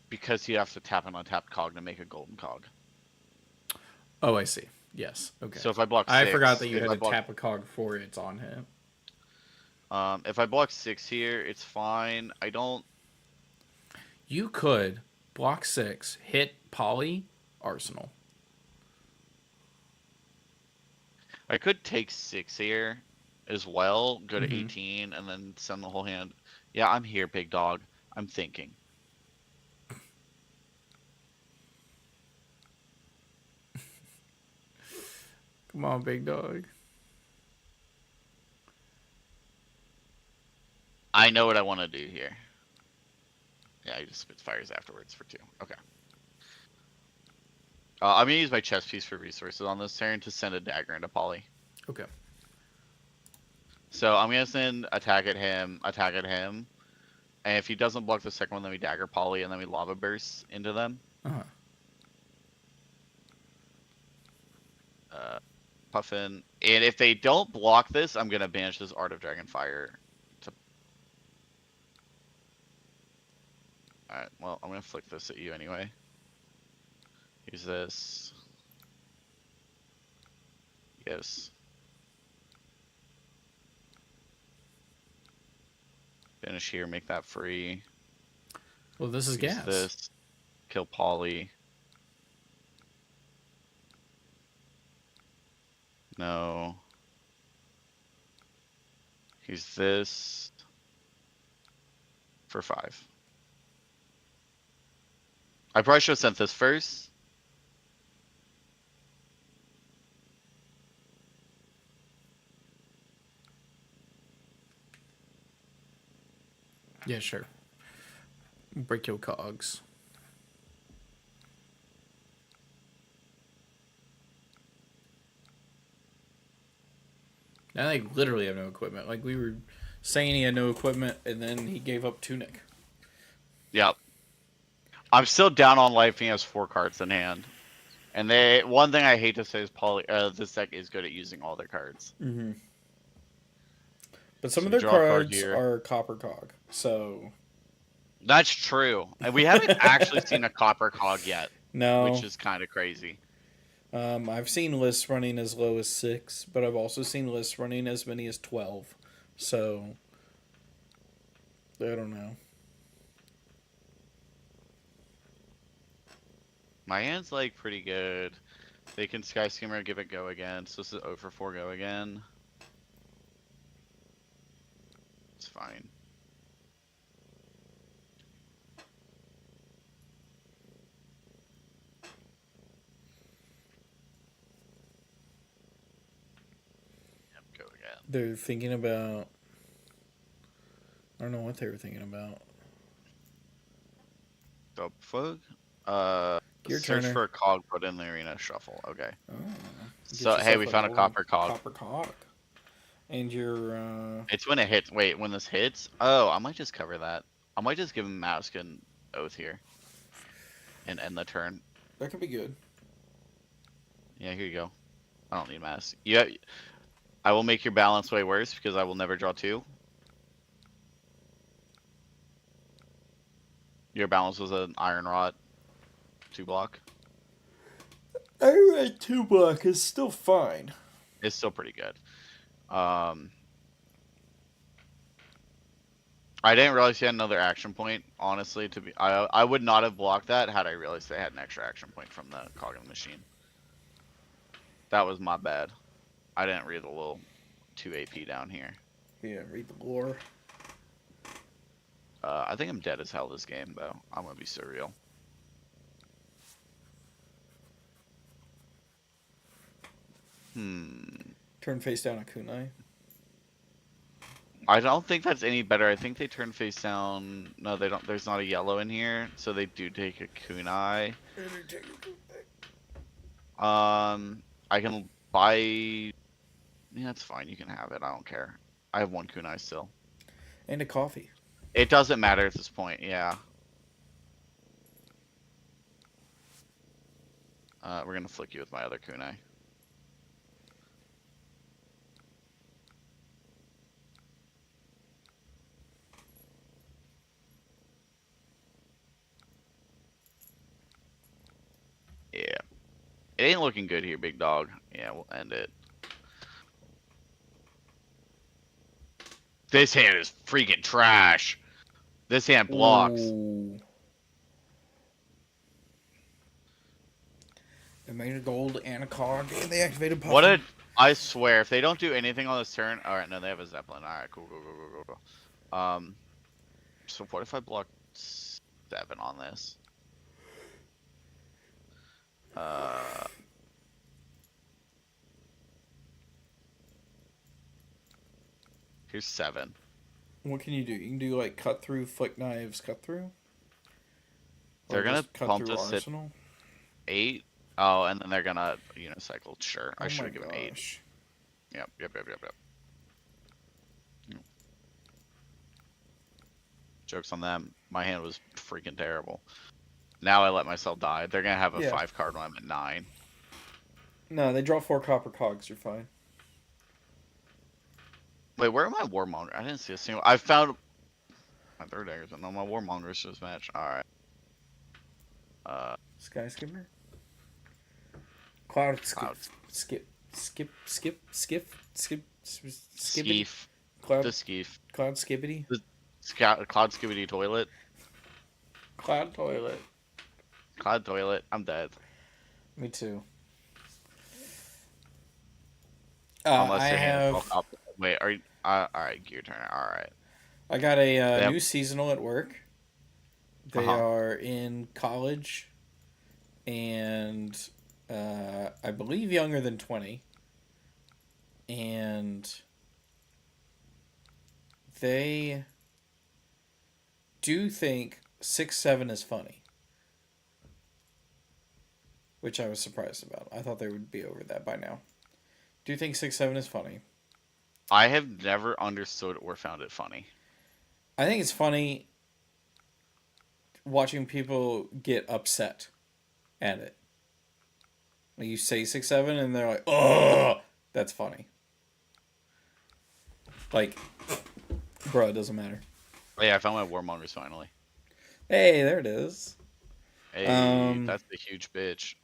Because you have to tap an untapped cog to make a golden cog. Oh, I see. Yes. Okay. So if I block 6, I forgot that you had to tap a cog before it's on him. If I block 6 here, it's fine. I don't. You could block 6, hit Poly, Arsenal. I could take 6 here as well, go to 18, and then send the whole hand. Yeah, I'm here, big dog. I'm thinking. Come on, big dog. I know what I want to do here. Yeah, he just spits fires afterwards for 2. Okay. I'm going to use my chess piece for resources on this turn to send a dagger into Polly. Okay. So I'm going to send attack at him. And if he doesn't block the second one, then we dagger Polly, and then we lava burst into them. Uh-huh. Puffin. And if they don't block this, I'm going to banish this Art of Dragonfire. Alright, well, I'm going to flick this at you anyway. Use this. Yes. Finish here, make that free. Well, this is Use gas. this. Kill Polly. No. Use this. For 5. I probably should have sent this first. Yeah, sure. Break your cogs. Now they literally have no equipment. Like, we were saying he had no equipment, and then he gave up Tunic. Yep. I'm still down on life. He has 4 cards in hand. And one thing I hate to say is this deck is good at using all their cards. Mm-hmm. But some of their cards are copper cog, so... That's true. And we haven't actually seen a copper cog yet. No. Which is kind of crazy. I've seen lists running as low as 6, but I've also seen lists running as many as 12. So... I don't know. My hand's like pretty good. They can Sky Skimmer, give it go again. So this is 0 for 4 go again. It's fine. Yep, go again. They're thinking about... I don't know what they were thinking about. The fuck? Your search turner. for a cog, put in the arena, shuffle. Okay. Oh, so hey, we found a copper cog. Copper cog. And your It's when it hits. Wait, when this hits? Oh, I might just cover that. I might just give him Mask and Oath here. And end the turn. That could be good. Yeah, here you go. I don't need Mask. Yeah, I will make your balance way worse because I will never draw 2. Your balance was an Iron Rod 2 block. Iron Rod 2 block is still fine. It's still pretty good. I didn't realize he had another action point. Honestly, I would not have blocked that had I realized they had an extra action point from the cog in the machine. That was my bad. I didn't read the little 2 AP down here. Yeah, read the lore. I think I'm dead as hell this game, though. I'm gonna be surreal. Turn face down a kunai. I don't think that's any better. I think they turn face down. No, they don't. There's not a yellow in here, so they do take a kunai. I can buy. Yeah, that's fine. You can have it. I don't care. I have 1 kunai still. And a coffee. It doesn't matter at this point. Yeah. We're gonna flick you with my other kunai. Yeah. It ain't looking good here, big dog. Yeah, we'll end it. This hand is freaking trash. This hand blocks. Ooh. They made a gold and a cog, and they activated Puffin. What a... I swear, if they don't do anything on this turn... Alright, no, they have a Zeppelin. Alright, cool. So what if I block 7 on this? Here's 7. What can you do? You can do like cut through, flick knives, cut through. They're gonna cut pump through this arsenal. at 8. Oh, and then they're gonna unicycle. Sure, I Oh should my have given 8. gosh. Yep. Jokes on them. My hand was freaking terrible. Now I let myself die. They're gonna have a 5 card when I'm at 9. No, they draw 4 copper cogs. You're fine. Wait, where are my warmonger? I didn't see a single. I found my 3rd daggers, but no, my warmongers just match. All right. Sky skipper. Cloud Cloud. skip. Skeef. Cloud. The skeef. Cloud skippity. Cloud skibbity toilet. Cloud toilet. Cloud toilet. I'm dead. Me too. Unless I your hand have. up. Wait, are you? All right, gear turner. All right. I got a new seasonal at work. They Uh-huh. are in college, and I believe younger than 20. And they do think 6'7" is funny, which I was surprised about. I thought they would be over that by now. Do you think 6'7" is funny? I have never understood or found it funny. I think it's funny watching people get upset at it. Like you say 6'7" and they're like, "Oh, that's funny." Like, bro, it doesn't matter. Oh, yeah, I found my warmongers finally. Hey, there it is. Hey, that's the huge bitch.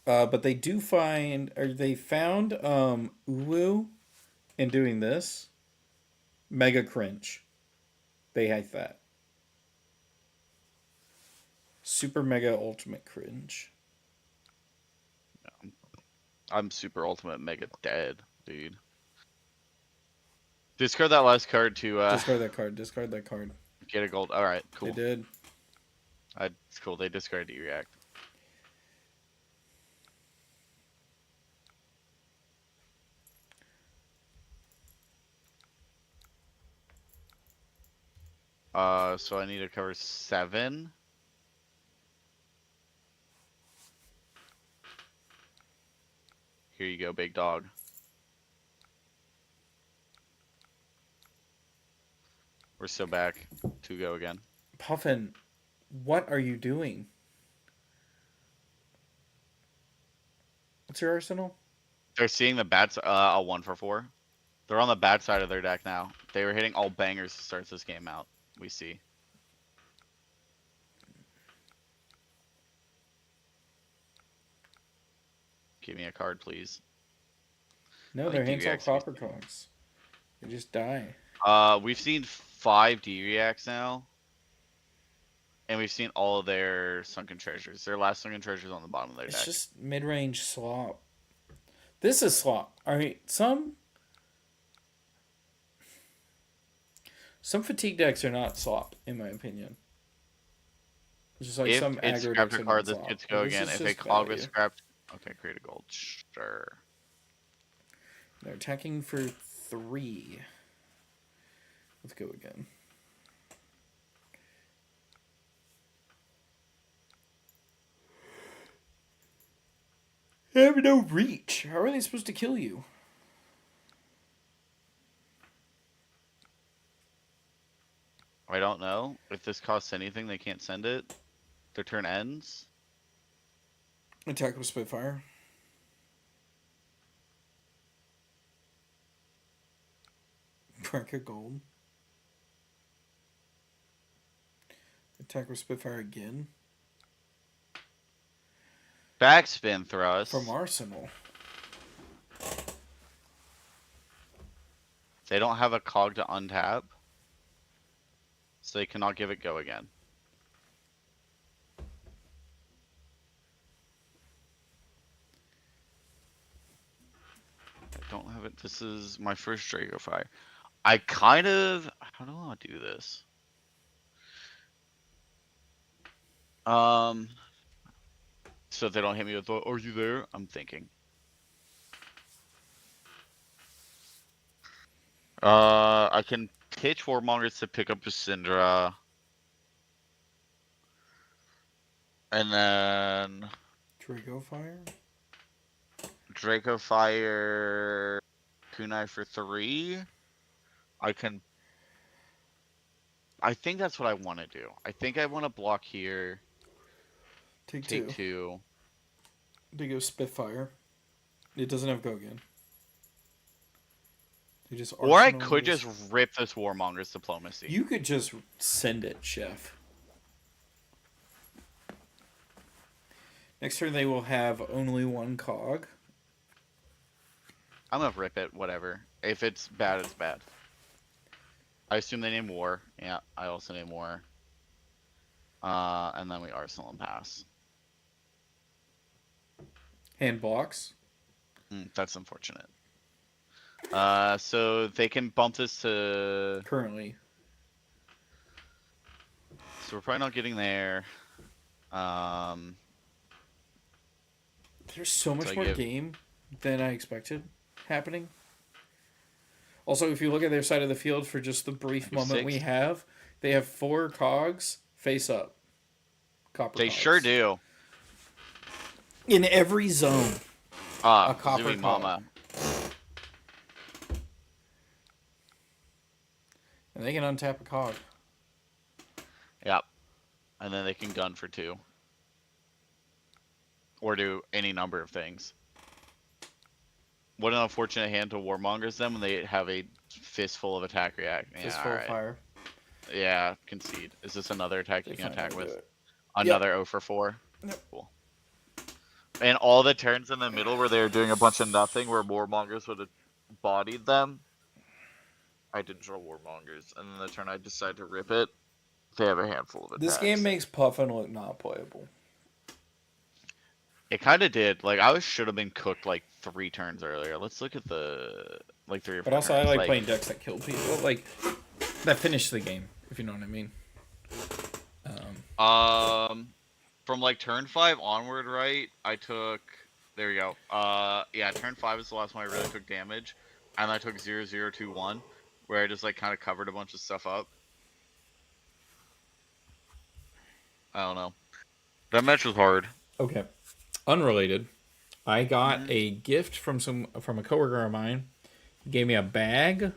But they do find, or they found Uwu in doing this. Mega cringe. They hate that. Super mega ultimate cringe. I'm super ultimate mega dead, dude. Discard that last card to Discard that card. Discard that card. get a gold. All right, cool. They did. It's cool. They discarded to react. So I need to cover 7. Here you go, big dog. We're still back to go again. Puffin, what are you doing? What's your arsenal? They're seeing the bad a 1 for 4. They're on the bad side of their deck now. They were hitting all bangers to start this game out. We see. Give me a card, please. No, How many they're Hansel D-Reacts have we Cropper seen? cogs. They just die. We've seen 5 D-Reacts now. And we've seen all of their sunken treasures. Their last sunken treasures on the bottom of their It's deck. just mid-range slop. This is slop. All right, some fatigue decks are not slop, in my opinion. It's just like If some it's aggro scrapped decks a are card, not this gets slop. to Like, go this again. is If a just cog was value. scrapped, okay, create a gold. Sure. They're attacking for 3. Let's go again. They have no reach. How are they supposed to kill you? I don't know. If this costs anything, they can't send it. Their turn ends. Attack with Spitfire. Crack a gold. Attack with Spitfire again. Backspin thrust. From Arsenal. They don't have a cog to untap. So they cannot give it go again. I don't have it. This is my first Draco Fire. I kind of... How do I want to do this? So if they don't hit me with the, are you there? I'm thinking. I can pitch Warmongers to pick up Syndra. And then Draco Fire. Draco Fire Kunai for 3. I think that's what I want to do. I think I want to block here. Take 2. They go Spitfire. It doesn't have go again. They just Or I Arsenal could those. just rip this Warmonger's Diplomacy. You could just send it, Chef. Next turn they will have only 1 cog. I'm gonna rip it, whatever. If it's bad, it's bad. I assume they name War. Yeah, I also name War. And then we Arsenal and pass. Hand blocks. That's unfortunate. So they can bump this to... Currently. So we're probably not getting there. There's so much So I more give- game than I expected happening. Also, if you look at their side of the field for just the brief Number moment 6. we have, they have 4 cogs face up. Copper They cogs. sure do. In every zone. A copper Zooey cog. Mama. And they can untap a cog. Yep. And then they can gun for 2. Or do any number of things. What an unfortunate hand to Warmongers them when they have a fistful of attack react. Yeah, Fistful of fire. Yeah, concede. Is this another attack you can attack with? It. Another 0 for 4? Yep. Cool. And all the turns in the middle where they were doing a bunch of nothing, where Warmongers would have bodied them, I didn't draw Warmongers. And then the turn I decided to rip it, they have a handful of attacks. This game makes Puffin look not playable. It kind of did. Like, I should have been cooked like 3 turns earlier. Let's look at the, like, 3 or 4 But also, turns. I like playing decks that kill people. Like, that finish the game, if you know what I mean. From like turn 5 onward, right? I took, there we go. Yeah, turn 5 is the last one I really took damage, and I took 0-0-2-1, where I just like kind of covered a bunch of stuff up. I don't know. That match was hard. Okay. Unrelated. I got a gift from a coworker of mine. He gave me a bag,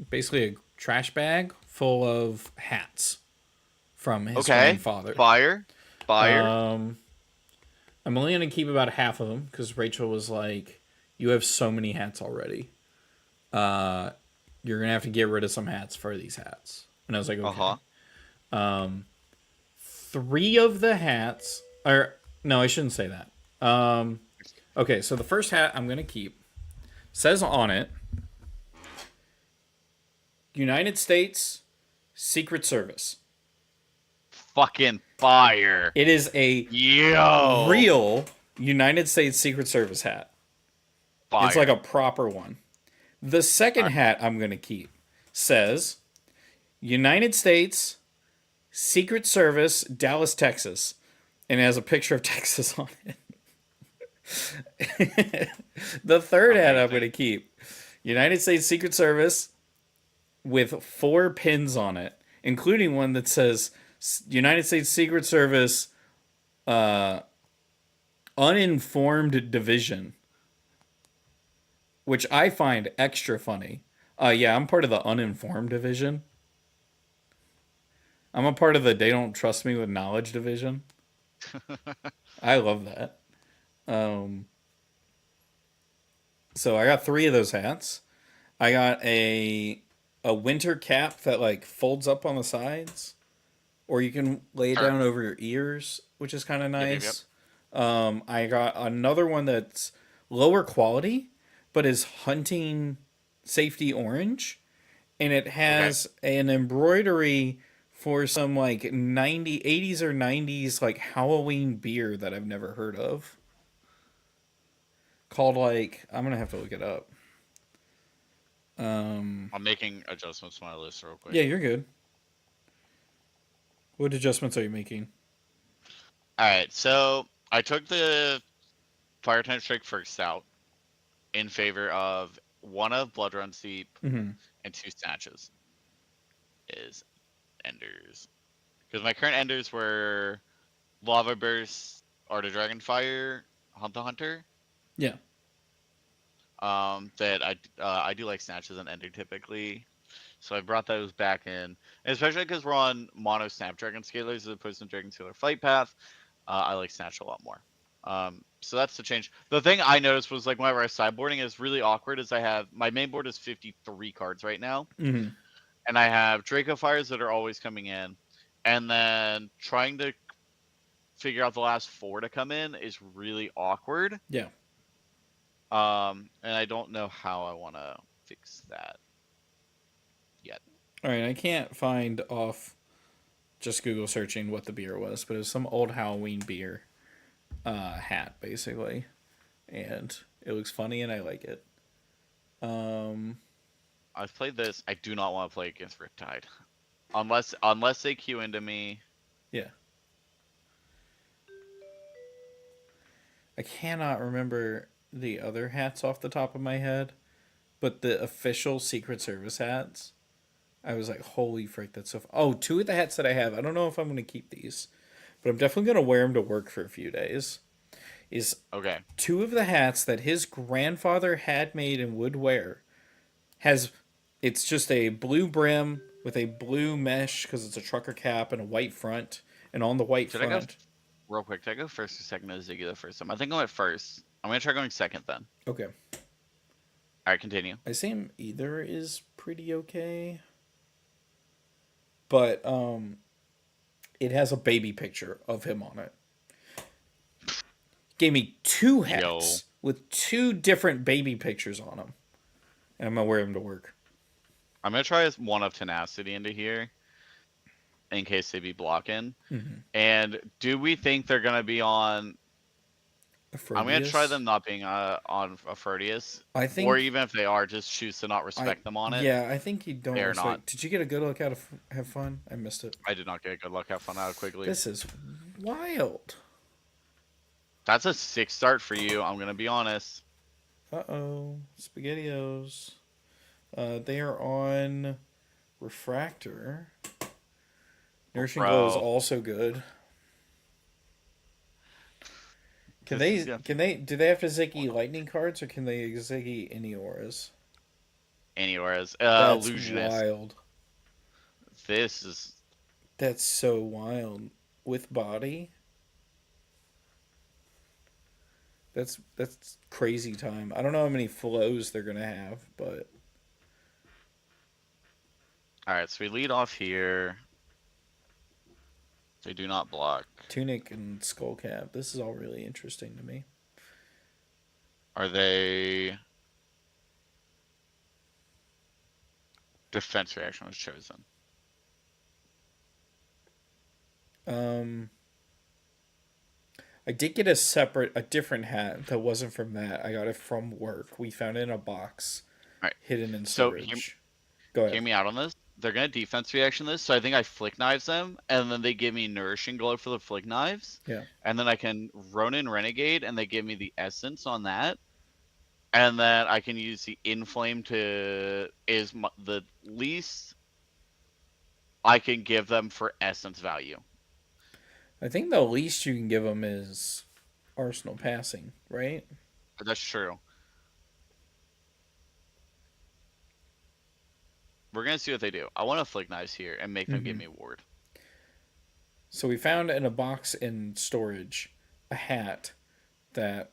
basically a trash bag full of hats from his grandfather. Fire. I'm only gonna keep about half of them because Rachel was like, "You have so many hats already. You're gonna have to get rid of some hats for these hats." And I was like, "Okay." 3 of the hats, or no, I shouldn't say that. Okay, so the first hat I'm gonna keep. Says on it, United States Secret Service. Fucking fire. It is a Yo. real United States Secret Service hat. It's like Fire. a proper one. The second All hat I'm going to keep says United States Secret Service, Dallas, Texas. And it has a picture of Texas on it. The third hat I'm going to keep United States Secret Service with 4 pins on it, including one that says United States Secret Service Uninformed Division, which I find extra funny. Yeah, I'm part of the Uninformed Division. I'm a part of the They Don't Trust Me with Knowledge Division. I love that. Um, so I got 3 of those hats. I got a winter cap that like folds up on the sides, or you can lay it Sure. down over your ears, which is kind of Yep. nice. I got another one that's lower quality, but is hunting safety orange, and it Okay. has an embroidery for some like 80s or 90s like Halloween beer that I've never heard of. Called like I'm gonna have to look it up. I'm making adjustments to my list real quick. Yeah, you're good. What adjustments are you making? All right. So I took the fire time strike first out in favor of one of Blood Runs Deep Mm-hmm. and 2 snatches. Is enders, because my current enders were Lava Burst, Art of Dragonfire, Hunt the Hunter. Yeah. That I do like snatches and ender typically, so I brought those back in, and especially because we're on mono Snapdragon scalers as opposed to Dragon Scalar Flight Path. I like snatch a lot more. So that's the change. The thing I noticed was like whenever I sideboarding is really awkward. Is I have my main board is 53 cards right now, Mm-hmm. and I have Draco Fires that are always coming in, and then trying to figure out the last 4 to come in is really awkward. Yeah. And I don't know how I want to fix that yet. All right. I can't find off just Google searching what the beer was, but it was some old Halloween beer hat basically, and it looks funny and I like it. Um. I've played this. I do not want to play against Riptide, unless they queue into me. Yeah. I cannot remember the other hats off the top of my head, but the official Secret Service hats, I was like, holy frick, that's so. Oh, 2 of the hats that I have, I don't know if I'm going to keep these, but I'm definitely going to wear them to work for a few days. Is Okay. 2 of the hats that his grandfather had made and would wear. Has It's just a blue brim with a blue mesh because it's a trucker cap and a white front, and on the white Should I go front. real quick? Should I go first or second to Ziggy the first time? I think I went first. I'm gonna try going second then. Okay. All right, continue. I assume either is pretty okay. But it has a baby picture of him on it. Gave me 2 Yo, hats with 2 different baby pictures on them. And I'm gonna wear them to work. I'm gonna try one of Tenacity into here, in case they be blocking. Mm-hmm. And do we think they're gonna be on? I'm gonna try them not being on a Furtius, I or think. even if they are, just choose to not respect them on it. Yeah, I think you don't They are respect. not. Did you get a good look out of have fun? I missed it. I did not get good luck. Have fun out quickly. This is wild. That's a 6 start for you. I'm gonna be honest. Uh-oh. SpaghettiOs. They are on Refractor. Nourishing Glow is Bro, also good. Can this is they? Can they? Do they have to Ziggy lightning cards, or can they Ziggy any auras? anywheres. That's Illusionist. wild. This is That's so wild. With body. That's crazy time. I don't know how many flows they're gonna have, but all right. So we lead off here. They do not block. Tunic and Skullcap. This is all really interesting to me. Are they? defense reaction was chosen. I did get a different hat that wasn't from that. I got it from work. We found it in a box, All right. hidden in So storage. Go hear ahead. me out on this. They're gonna defense reaction this, so I think I flick knives them, and then they give me nourishing glow for the flick knives, Yeah. and then I can Ronin Renegade, and they give me the essence on that, and then I can use the inflame to the least I can give them for essence value. I think the least you can give them is Arsenal passing, right? That's true. We're gonna see what they do. I want to flick knives here and make them give Mm-hmm. me ward. So we found in a box in storage a hat that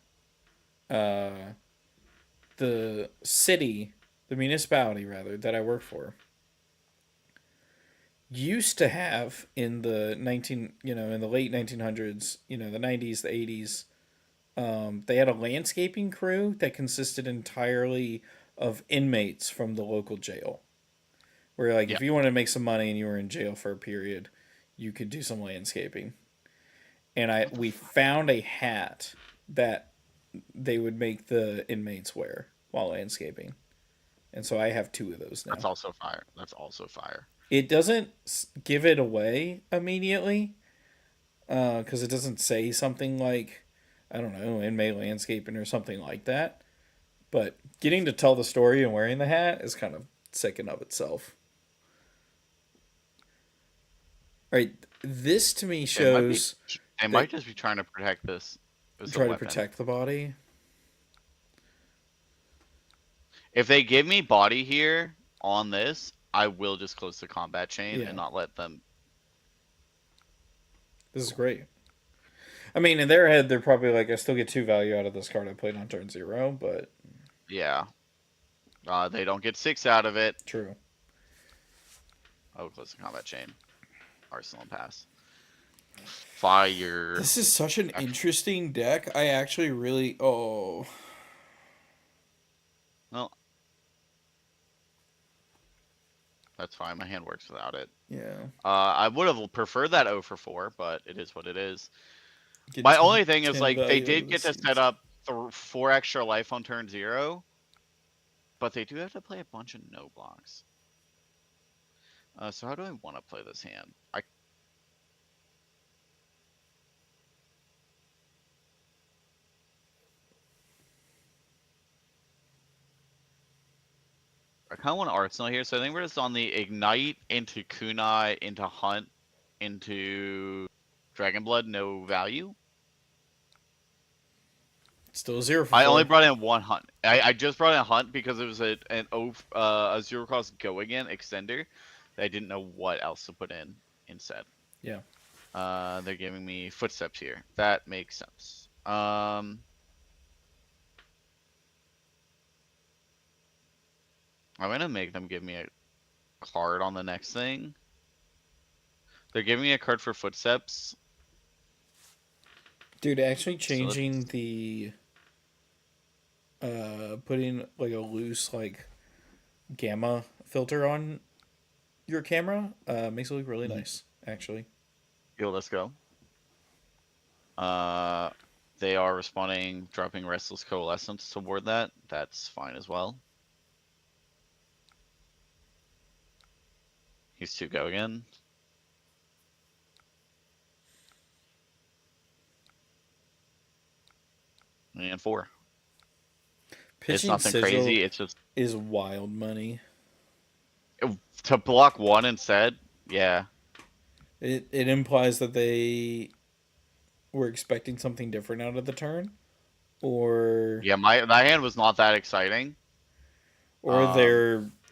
the city, the municipality rather, that I work for used to have in the in the late 1900s, the 90s, the 80s. They had a landscaping crew that consisted entirely of inmates from the local jail. Where like Yeah, if you wanted to make some money and you were in jail for a period, you could do some landscaping. And I what the we fuck? found a hat that they would make the inmates wear while landscaping. And so I have two of those That's now. also fire. That's also fire. It doesn't give it away immediately because it doesn't say something like, I don't know, inmate landscaping or something like that. But getting to tell the story and wearing the hat is kind of sick in of itself. Right. This to me They might be. shows They might that just be trying to protect this as a try to weapon. protect the body. If they give me body here on this, I will just close the combat chain and Yeah, not let them. this is great. I mean, in their head, they're probably like, I still get 2 value out of this card I played on turn 0, but Yeah. They don't get 6 out of it. true. I will close the combat chain. Arsenal and pass. Fire. This is such an interesting deck. I actually really. Oh. Well, that's fine. My hand works without it. Yeah. I would have preferred that 0 for 4, but it is what it is. Get My 10, only thing is 10 like they value out of did the get to set seeds. up 4 extra life on turn 0, but they do have to play a bunch of no blocks. So how do I want to play this hand? I kind of want Arsenal here, so I think we're just on the Ignite into Kunai into Hunt into Dragonblood, no value. Still 0 for I only 4. brought in 1 Hunt. I just brought in Hunt because it was a 0 cost go again extender. I didn't know what else to put in instead. Yeah. They're giving me footsteps here. That makes sense. I'm gonna make them give me a card on the next thing. They're giving me a card for footsteps. Dude, actually So changing the. Putting like a loose, like, gamma filter on your camera makes it look really nice, actually. yo, let's go. Uh, they are responding, dropping Restless Coalescence toward that. That's fine as well. He's 2 go again. And 4. It's Pitching nothing Sigil crazy. It's just is wild money. to block 1 instead. Yeah. It implies that they were expecting something different out of the turn, or Yeah, my hand was not that exciting. or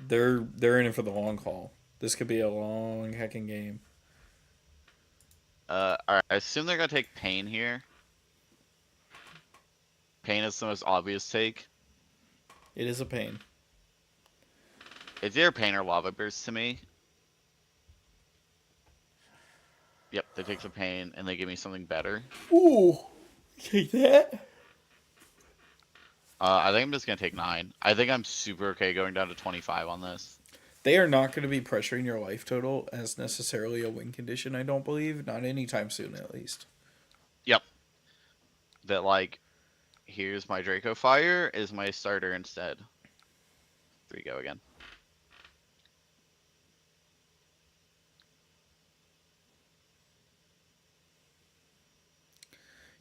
they're in it for the long haul. This could be a long hecking game. Alright, I assume they're gonna take Pain here. Pain is the most obvious take. It is a pain. It's either Pain or Lava Burst to me. Yep, they take the Pain and they give me something better. Ooh, take that. I think I'm just gonna take 9. I think I'm super okay going down to 25 on this. They are not going to be pressuring your life total as necessarily a win condition, I don't believe. Not anytime soon, at least. Yep. That like, here's my Draco Fire is my starter instead. There you go again.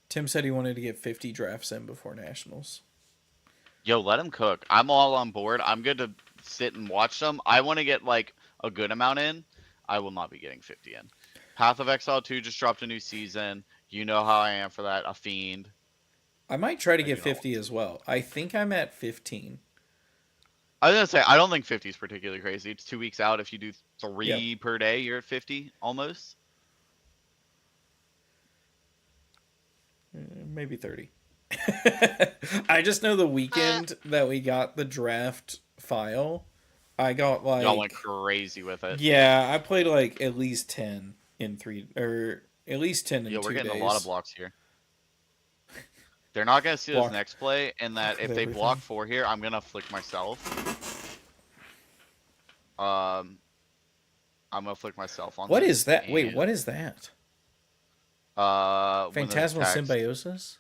Tim said he wanted to get 50 drafts in before Nationals. Yo, let him cook. I'm all on board. I'm good to sit and watch them. I want to get like a good amount in. I will not be getting 50 in. Path of Exile 2 just dropped a new season. You know how I am for that. A fiend. I might try to I get do not 50 want as well. I think I'm at 15. I was gonna say I don't think 50 is particularly crazy. It's 2 weeks out. If you do Yep. 3 per day, you're at 50 almost. Maybe 30. I just know the weekend that we got the draft file, I got Y'all went like, crazy with it. yeah, I played like at least 10 in 3, or at least 10 in Yo, we're 2 getting a lot of days. blocks here. They're not gonna see this Block, next play, and block that with if they block everything. 4 here, I'm gonna flick myself. Um, I'm gonna flick myself on What is this, that? Wait, and what is that? when this Phantasmal attacks, Symbiosis?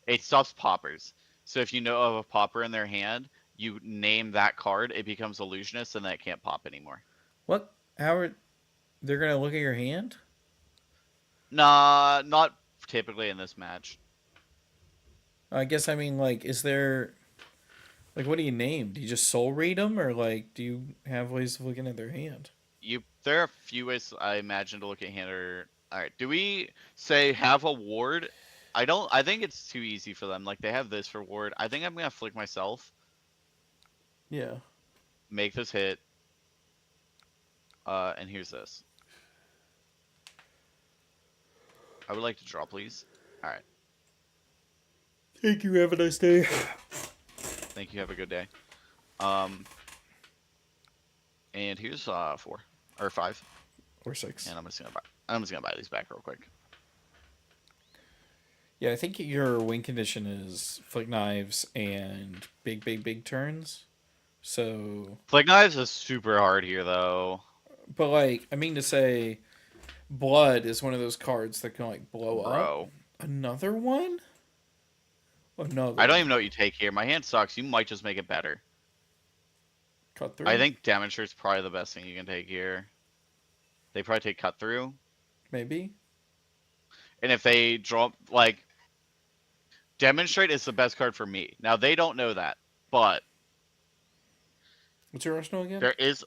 it stops poppers. So if you know of a popper in their hand, you name that card, it becomes illusionist, and then it can't pop anymore. What? How are they're gonna look at your hand? Nah, not typically in this match. I guess I mean like, is there like what do you name? Do you just soul read them, or like do you have ways of looking at their hand? There are a few ways I imagine to look at hand. Or all right, do we say have a ward? I don't. I think it's too easy for them. Like they have this for ward. I think I'm gonna flick myself, Yeah. make this hit. And here's this. I would like to draw, please. All right. Thank you. Have a nice day. Thank you. Have a good day. Um, and here's 4 or 5, Or 6. and I'm just gonna buy these back real quick. Yeah, I think your win condition is flick knives and big turns. So, Flick knives is super hard here though, but like, I mean to say, blood is one of those cards that can like blow up. bro. Another one? Another I don't even one. know what you take here. My hand sucks. You might just make it better. Cut I through? think Demonstrate's probably the best thing you can take here. They probably take cut through. Maybe? And if they draw, like, Demonstrate is the best card for me. Now, they don't know that, but What's your arsenal again? there is.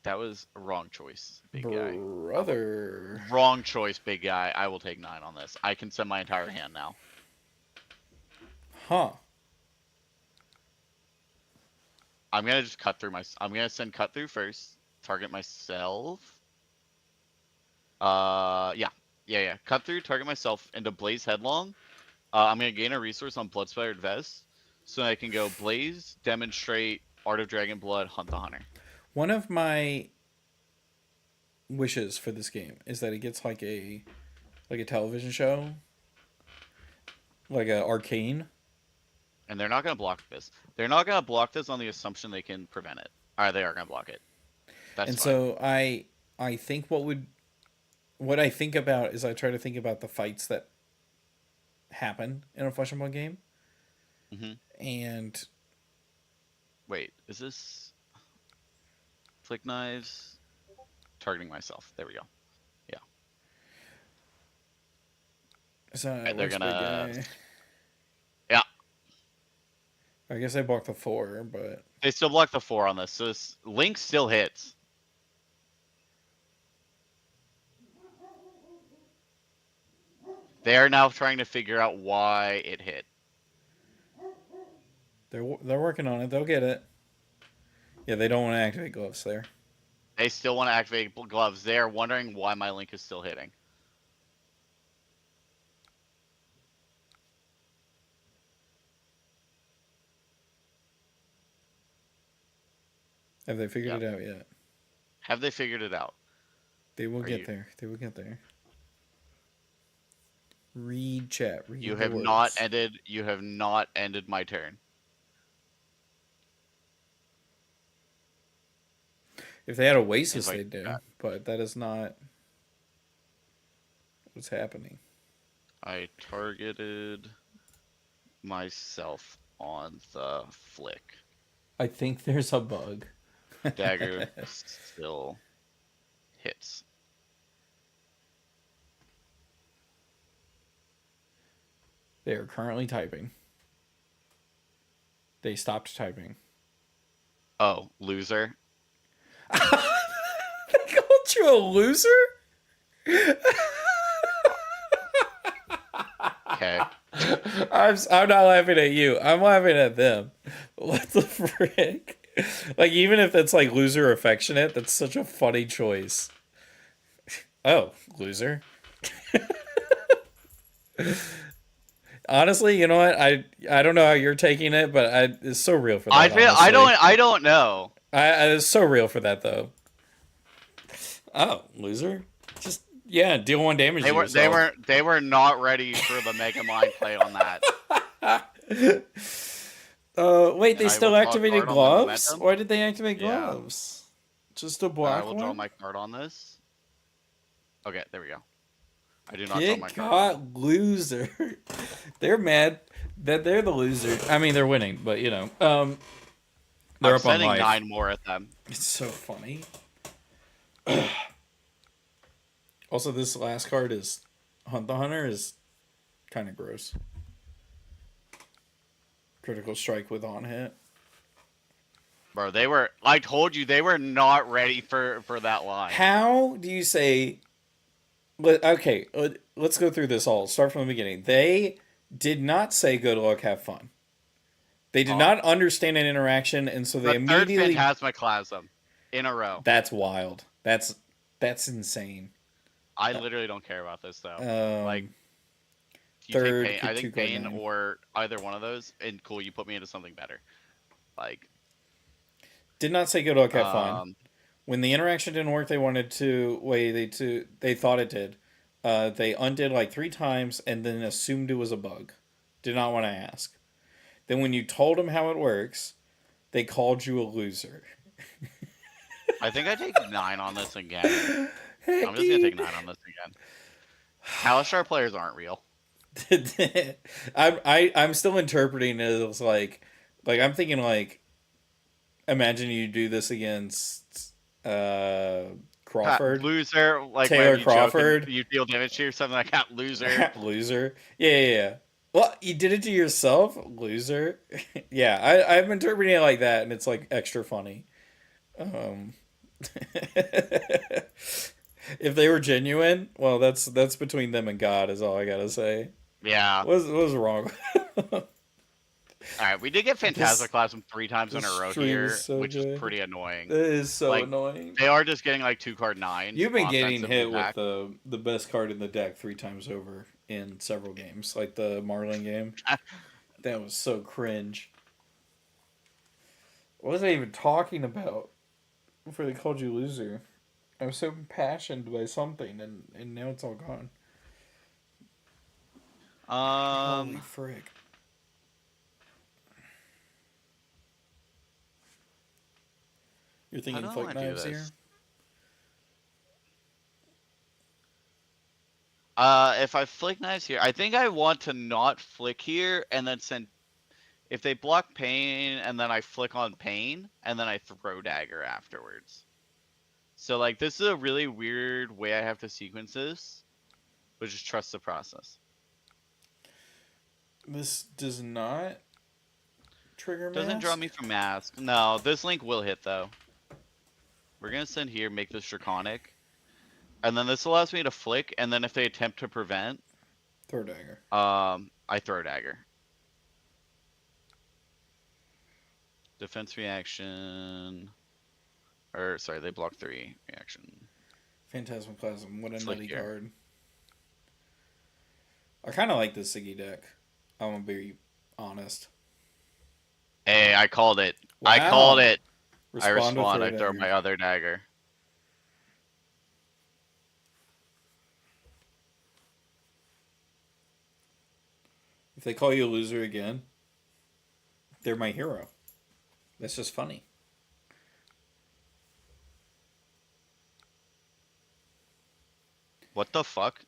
That was a wrong choice, big guy. Brother. Wrong choice, big guy. I will take 9 on this. I can send my entire hand now. Huh. I'm gonna just cut through I'm gonna send cut through first. Target myself. Yeah. Cut through, target myself into Blaze Headlong. I'm gonna gain a resource on Bloodspired Vest, so I can go Blaze, Demonstrate, Art of Dragon Blood, Hunt the Hunter. One of my wishes for this game is that it gets like a television show, like a Arcane. And they're not gonna block this. They're not gonna block this on the assumption they can prevent it. Alright, they are gonna block it. That's And fine. so I think what I think about is I try to think about the fights that happen in a Flesh and Blood game. Hmm. And Wait, is this Flick Knives? Targeting myself. There we go. Yeah. so And they're what's big gonna. guy? Yeah. I guess I blocked the 4, but They still block the 4 on this, so this Link still hits. They are now trying to figure out why it hit. they're working on it. They'll get it. Yeah, they don't want to activate gloves there. They still want to activate gloves. They are wondering why my Link is still hitting. Have they figured Yep. it out yet? Have they figured it out? They will Are get you? there. They will get there. Read chat. Read You the have not words. ended. You have not ended my turn. If they had If Oasis, I they do do, that, but that is not what's happening. I targeted myself on the flick. I think there's a bug. Dagger still hits. They are currently typing. They stopped typing. Oh, loser. They called you a loser? Okay. I'm not laughing at you. I'm laughing at them. What the frick? Like, even if that's like loser affectionate, that's such a funny choice. Oh, loser. Honestly, you know what? I don't know how you're taking it, but it's so real for I that. feel Honestly, I don't know. it's so real for that though. Oh, loser. Just yeah, deal 1 damage They to were yourself. they were not ready for the Mega Mind play on that. Wait, And they I will still draw a activated card on the gloves? momentum. Why did they activate Yeah. gloves? Just to And I block will draw one? my card on this. Okay, there we go. I do not draw Get my card on it. caught, loser. They're mad that they're the loser. I mean, they're winning, but you know, they're I'm up on sending life. 9 more at them. It's so funny. Also, this last card is Hunt the Hunter is kind of gross. Critical strike with on hit. Bro, they were I told you they were not ready for that line. How do you say? Okay, let's go through this all. Start from the beginning. They did not say good luck, have fun. They did not understand an interaction, and so they The third immediately. Phantasmaclasm in a row. That's wild. That's insane. I literally don't care about this though. Like Um, you take third pain. I two think card pain name. or either one of those, and cool, you put me into something better. Like, Did not say good luck, have fun. um, When the interaction didn't work, they wanted to. They thought it did. They undid like 3 times and then assumed it was a bug. Did not want to ask. Then when you told them how it works, they called you a loser. I think I take 9 on this again. I'm just gonna Hecky. take 9 on this again. Alistar players aren't real. I'm still interpreting it as like I'm thinking like imagine you do this against Crawford, Loser, like Taylor when you joke and Crawford. you deal damage to yourself, like that loser. Loser. Yeah. Well, you did it to yourself, loser. Yeah, I'm interpreting it like that, and it's like extra funny. Um, if they were genuine, well, that's between them and God, is all I gotta say. Yeah. What's wrong? All right, we did get This Phantasmaclasm 3 times in this a row stream is here, so which is good. pretty annoying. It is so Like annoying. they are just getting like 2-card 9s You've been getting offensively hit with back. the best card in the deck 3 times over in several games, like the Marlin game. That was so cringe. What was I even talking about before they called you loser? I was so impassioned by something, and now it's all gone. Holy frick. You're How thinking do I flick want to do knives here? this? If I flick knives here, I think I want to not flick here and then send. If they block pain and then I flick on pain and then I throw dagger afterwards. So like this is a really weird way I have to sequence this, but just trust the process. This does not trigger mask? Doesn't draw me from mask. No, this link will hit though. We're gonna send here, make this draconic. And then this allows me to flick, and then if they attempt to prevent, Throw dagger. I throw dagger. Defense reaction. Or sorry, they block 3 reaction. Phantasmaclasm. What a Flick nutty here. card. I kind of like this Siggy deck. I'm gonna be honest. Hey, I called it. Wow. I called it. I Respond to respond. throw I throw dagger. my other dagger. If they call you a loser again, they're my hero. That's just funny. What the fuck?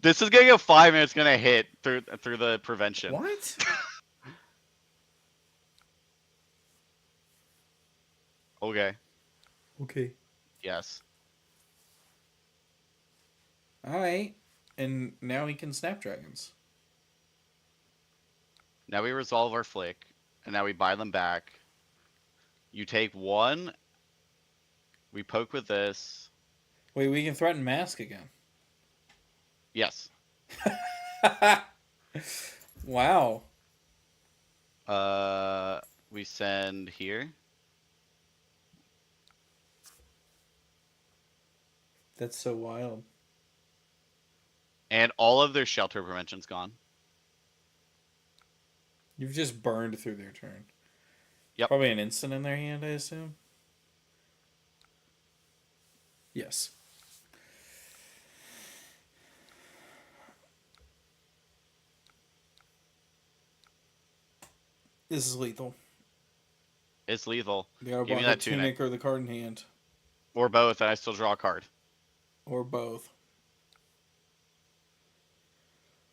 This is getting a 5 and it's gonna hit through the prevention. What? Okay. Okay. Yes. Alright. And now he can Snapdragons. Now we resolve our flick, and now we buy them back. You take one. We poke with this. Wait, we can threaten Mask again. Yes. Wow. We send here. That's so wild. And all of their shelter prevention's gone. You've just burned through their turn. Yep. Probably an instant in their hand, I assume. Yes. This is lethal. It's lethal. They gotta Give me block that a tunic or the card in hand. Or both, and I still draw a card. Or both.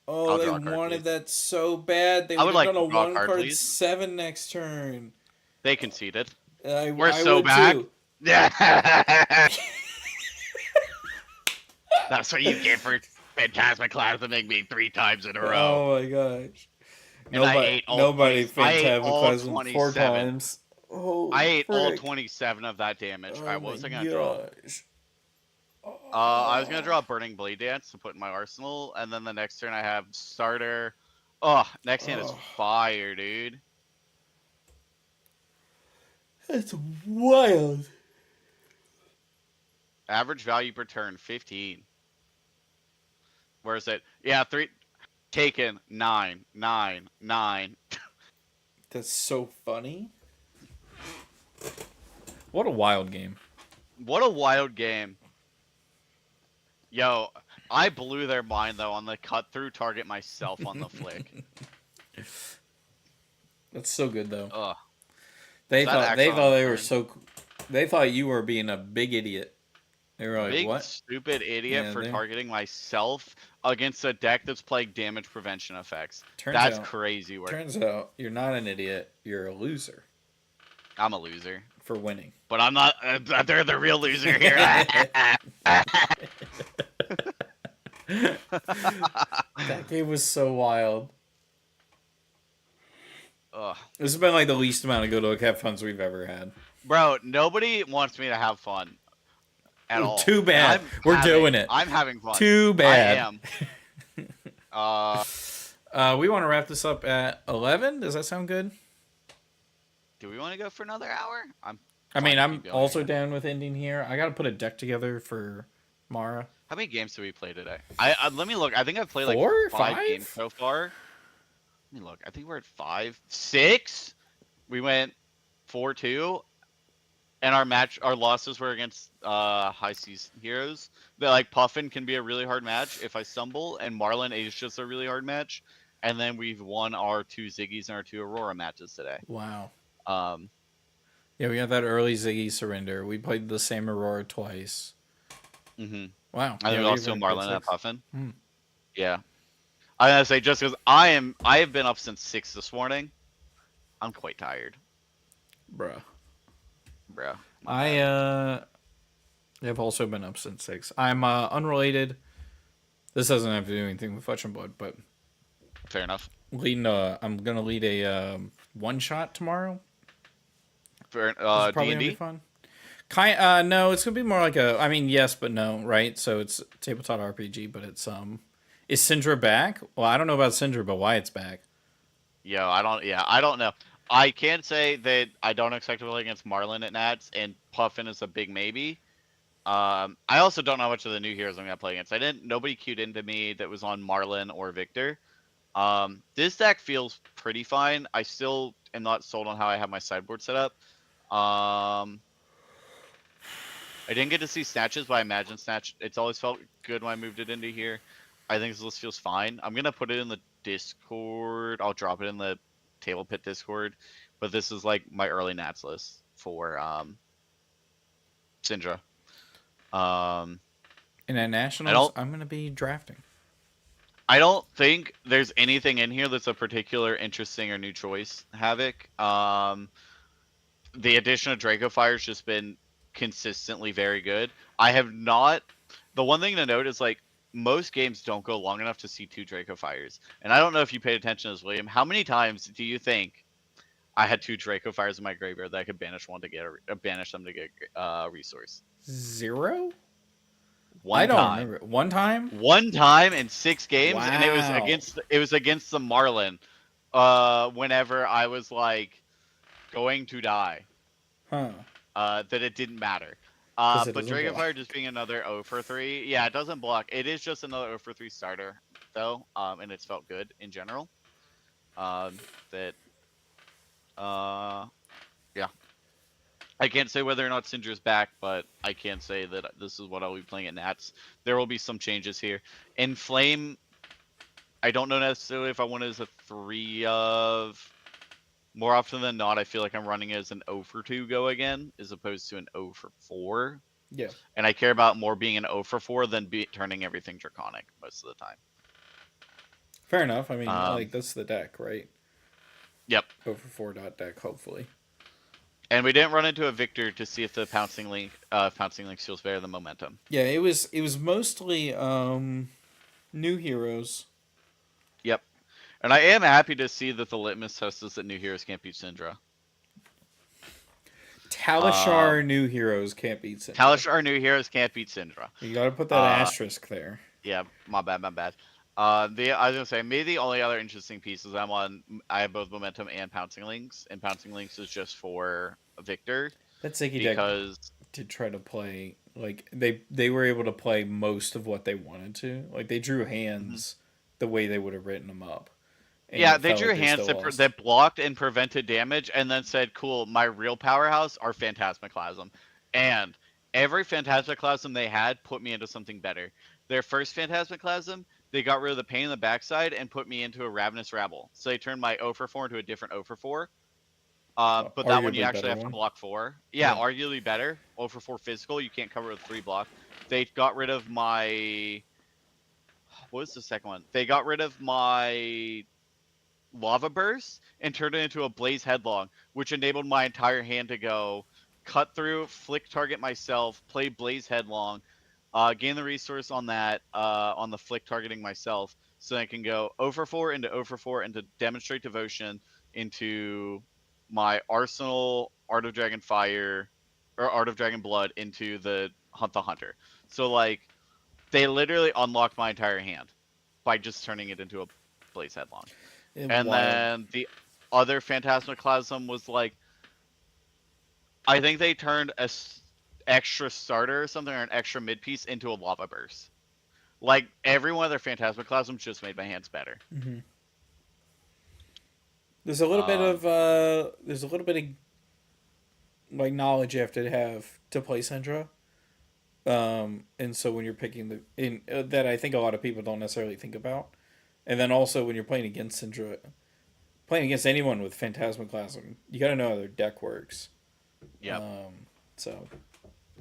Oh, I'll they draw a card, wanted please. that so bad. They I would would have like done to a draw a one card, card please. 7 next turn. They conceded. We're so back. too. Yeah. That's what you get for Phantasmaclasming me 3 times in a row. Oh my gosh. And I ate all Nobody 20 I ate all Phantasmaclasm 4 27. times. Oh, I ate all frick. 27 of that damage. Oh Alright, what my was I gonna draw? gosh. I was gonna draw a Burning Blade Dance to put in my arsenal, and then the next turn I have Starter. Oh, next hand is fire, dude. That's wild. Average value per turn, 15. Where is it? Yeah, 3. Taken, 9, 9, 9. That's so funny. What a wild game. What a wild game. Yo, I blew their mind, though, on the cut through target myself on the flick. That's so good, though. Ugh. They thought they were turn? so. They thought you were being a big idiot. They were like, Big "What?" stupid idiot Yeah, for they- targeting myself against a deck that's playing damage prevention effects. Turns That's out- crazy work. Turns out you're not an idiot. You're a loser I'm a loser. for winning. But I'm not. They're the real loser here. That game was so wild. Ugh. This has been like the least amount of Go to Cat funds we've ever had. Bro, nobody wants me to have fun at all. Too bad. And We're doing it. I'm having fun. Too bad. I am. We want to wrap this up at 11. Does that sound good? Do we want to go for another hour? I'm fine to keep going. also down with ending here. I got to put a deck together for Mara. How many games did we play today? I let me look. I think I've played like 4? 5 5? games so far. Let me look. I think we're at 5, 6. We went 4-2, and our losses were against high seas heroes. That like Puffin can be a really hard match if I stumble, and Marlin is just a really hard match. And then we've won our 2 Ziggies and our 2 Aurora matches today. Wow. Yeah, we got that early Ziggy surrender. We played the same Aurora twice. Mm-hmm. Wow. I think we also had Marlin good and six. Puffin. Hmm. Yeah. I gotta say, just because I have been up since 6 this morning. I'm quite tired, Bruh. bro. I have also been up since 6. I'm unrelated. This doesn't have to do anything with Fletch and Blood, but Fair enough. I'm gonna lead a one shot tomorrow. For It's probably gonna be D&D. fun. No, it's gonna be more like a. I mean, yes, but no, right? So it's tabletop RPG, but it's Is Syndra back? Well, I don't know about Syndra, but Wyatt's back. Yo, I don't know. I can say that I don't expect to play against Marlin at Nats, and Puffin is a big maybe. I also don't know how much of the new heroes I'm gonna play against. Nobody queued into me that was on Marlin or Victor. This deck feels pretty fine. I still am not sold on how I have my sideboard set up. I didn't get to see Snatches, but I imagine Snatch. It's always felt good when I moved it into here. I think this list feels fine. I'm gonna put it in the Discord. I'll drop it in the Table Pit Discord. But this is like my early Nats list for Syndra. Um, And at I Nationals, don't I'm going to be drafting. I don't think there's anything in here that's a particular interesting or new choice. Havoc. The addition of Draco Fire's just been consistently very good. I have not. The one thing to note is like most games don't go long enough to see two Draco Fires, and I don't know if you paid attention as William. How many times do you think I had two Draco Fires in my graveyard that I could banish one to get banish them to get resource? 0? I One don't time. remember. One time? One time in 6 games, and Wow. it was against the Marlin. Whenever I was like going to die, Huh. that it didn't matter. Because it But doesn't block. Dragonfire just being another 0 for 3, yeah, it doesn't block. It is just another 0 for 3 starter though, and it's felt good in general. That yeah, I can't say whether or not Syndra's back, but I can say that this is what I'll be playing at Nats. There will be some changes here. In Flame, I don't know necessarily if I want it as a 3 of. More often than not, I feel like I'm running as an 0 for 2 go again, as opposed to an 0 for 4. Yeah. And I care about more being an 0 for 4 than turning everything Draconic most of the time. Fair enough. I mean, Um, like, that's the deck, right? yep. Over 4 dot deck, hopefully. And we didn't run into a Victor to see if the pouncing link feels better than Momentum. Yeah, it was mostly new heroes. Yep. And I am happy to see that the litmus test is that new heroes can't beat Syndra. Talishar new heroes can't beat Syndra. Talishar new heroes can't beat Syndra. You got to put that asterisk there. Yeah, my bad. I was gonna say maybe the only other interesting piece is I have both Momentum and Pouncing Links, and Pouncing Links is just for Victor. That Ziggy because deck did try to play, like, they were able to play most of what they wanted to. Like, they drew hands the way they would have written them up. And yeah, it they felt drew like they hands still lost. that blocked and prevented damage, and then said, "Cool, my real powerhouse are Phantasmaclasm," and every Phantasmaclasm they had put me into something better. Their first Phantasmaclasm, they got rid of the pain in the backside and put me into a Ravenous Rabble. So they turned my 0 for 4 into a different 0 for 4. But that one you Arguably actually better have to one. block 4. Yeah, Yeah. arguably better. 0 for 4 physical, you can't cover with 3 block. They got rid of my. What was the second one? They got rid of my Lava Burst and turned it into a Blaze Headlong, which enabled my entire hand to go cut through, flick target myself, play Blaze Headlong, gain the resource on that, on the flick targeting myself, so I can go 0 for 4 into 0 for 4 into Demonstrate Devotion into my Arsenal, Art of Dragon Fire, or Art of Dragon Blood into the Hunt the Hunter. So, like, they literally unlocked my entire hand by just turning it into a Blaze Headlong. And Wild. then the other Phantasmaclasm was like, I think they turned a extra starter or something, or an extra mid piece into a Lava Burst. Like, every one of their Phantasmaclasms just made my hands better. Mm-hmm. There's a little bit of like knowledge you have to play Syndra. And so when you're picking that I think a lot of people don't necessarily think about. And then also when you're playing against Syndra, playing against anyone with Phantasmaclasm, you got to know how their deck works. Yeah. So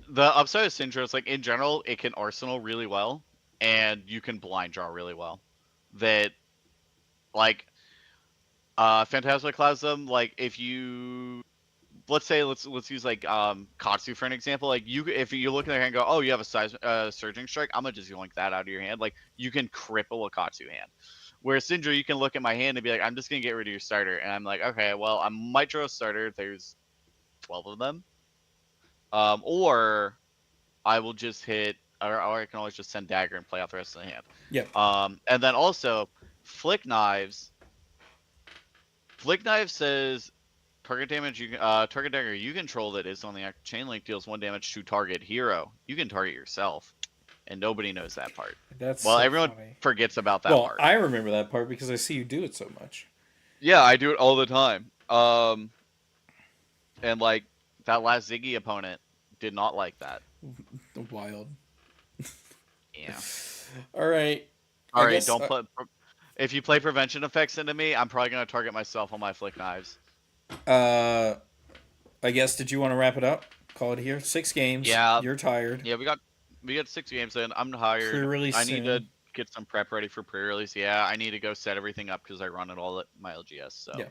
the upside of Syndra is, like, in general, it can Arsenal really well, and you can blind draw really well. That, like, Phantasmaclasm, like, if you let's use like Katsu for an example. Like, if you look at their hand and go, oh, you have a Surging Strike, I'm gonna just yoink that out of your hand. Like, you can cripple a Katsu hand. Whereas Syndra, you can look at my hand and be like, I'm just gonna get rid of your starter, and I'm like, okay, well, I might draw a starter. There's 12 of them, or I will just hit, or I can always just send Dagger and play out the rest of the hand. yeah. And then also Flick Knives. Flick Knives says target damage target dagger you control that is on the active chain link deals 1 damage to target hero. You can target yourself, and nobody knows that part. That's well, so everyone funny. forgets about that part. I remember that part because I see you do it so much. Yeah, I do it all the time. And like that last Ziggy opponent did not like that. Wild. Yeah. All right. All right. Don't play. If you play prevention effects into me, I'm probably gonna target myself on my Flick Knives. I guess, did you want to wrap it up? Call it here. 6 games. Yeah. You're tired. Yeah, we got We got 6 games in. I'm tired. Pre-release I need to soon. get some prep ready for pre-release. Yeah, I need to go set everything up because I run it all at my LGS. Yeah.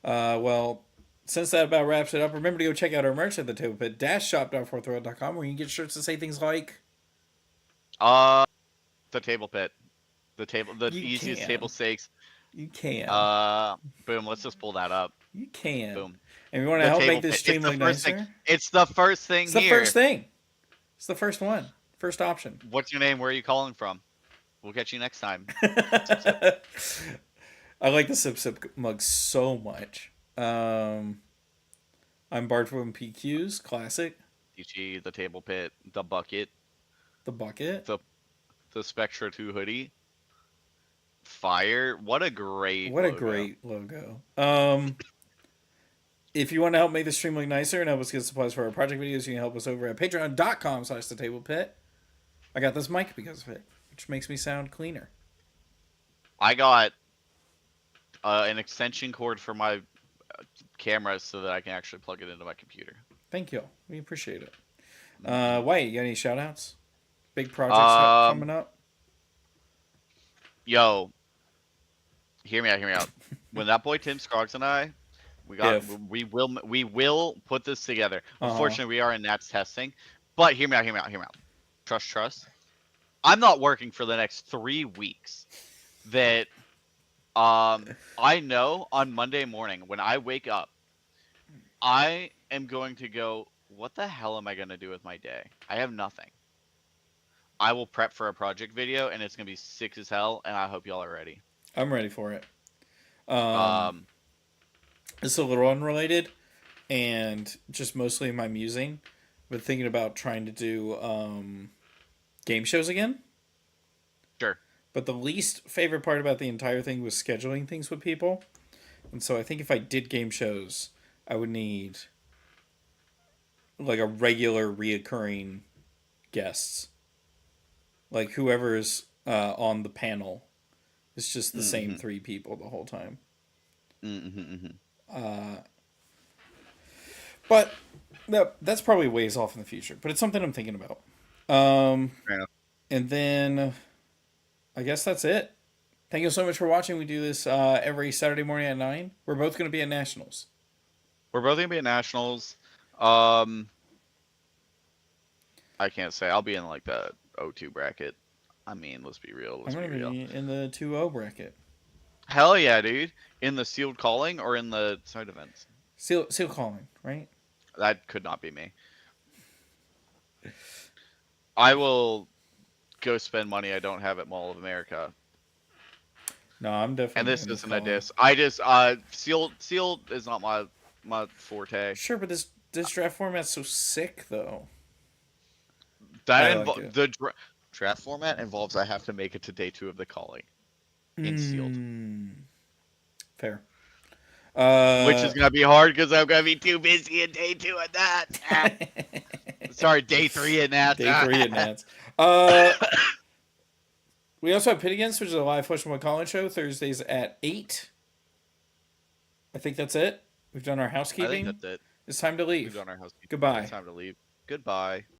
So, Well, since that about wraps it up, remember to go check out our merch at the table pit shop.fourthworld.com where you can get shirts that say things like uh, the table pit, the you easiest table can. stakes. You can. Uh, Boom. Let's just pull that up. You can. Boom. And you want to The help make table this pit. It's stream the look first thing. nicer? It's the first thing It's the first here. thing. It's the first one. First option. What's your name? Where are you calling from? We'll catch you next time. Sip, sip. I like the sip mug so much. I'm Bart from PQs, classic. DG, the table pit, the bucket, The bucket. the the Spectra 2 hoodie, fire. What a great What a logo. great logo. If you want to help make the stream look nicer and help us get supplies for our project videos, you can help us over at patreon.com/thetablepit. I got this mic because of it, which makes me sound cleaner. I got an extension cord for my camera so that I can actually plug it into my computer. Thank you. We appreciate it. Wyatt, you got any shout outs? Big projects coming up? Yo, hear me out. When that boy Tim Scroggs and I, we will put this together. Unfortunately, we are in Nat's testing, but hear me out. Trust. I'm not working for the next 3 weeks. That I know on Monday morning when I wake up, I am going to go, what the hell am I going to do with my day? I have nothing. I will prep for a project video, and it's going to be sick as hell, and I hope y'all are ready. I'm ready for it. It's a little unrelated, and just mostly my musing, but thinking about trying to do game shows again. Sure. But the least favorite part about the entire thing was scheduling things with people. And so I think if I did game shows, I would need like a regular reoccurring guests. Like whoever's on the panel. It's just the same 3 people the whole time. But no, that's probably ways off in the future. But it's something I'm thinking about. And then I guess that's it. Thank you so much for watching. We do this every Saturday morning at 9. We're both going to be at Nationals. We're both going to be at Nationals. I can't say. I'll be in like the O2 bracket. I mean, let's be real. I'm going to be in the 2-0 bracket. Hell yeah, dude. In the sealed calling or in the side events? Seal calling, right? That could not be me. I will go spend money I don't have at Mall of America. No, I'm definitely. And this isn't a diss. I just sealed is not my forte. Sure, but this draft format's so sick though. The draft format involves I have to make it to day 2 of the calling in sealed. Fair. Which is gonna be hard because I'm gonna be too busy in day 2 at that. Sorry, day 3 at Nats. Day 3 at Nats. We also have Pit Against, which is a live Flush and Collins show, Thursdays at 8. I think that's it. We've done our housekeeping. I think that's it. It's time to leave. We've done our housekeeping. Goodbye. It's time to leave. Goodbye.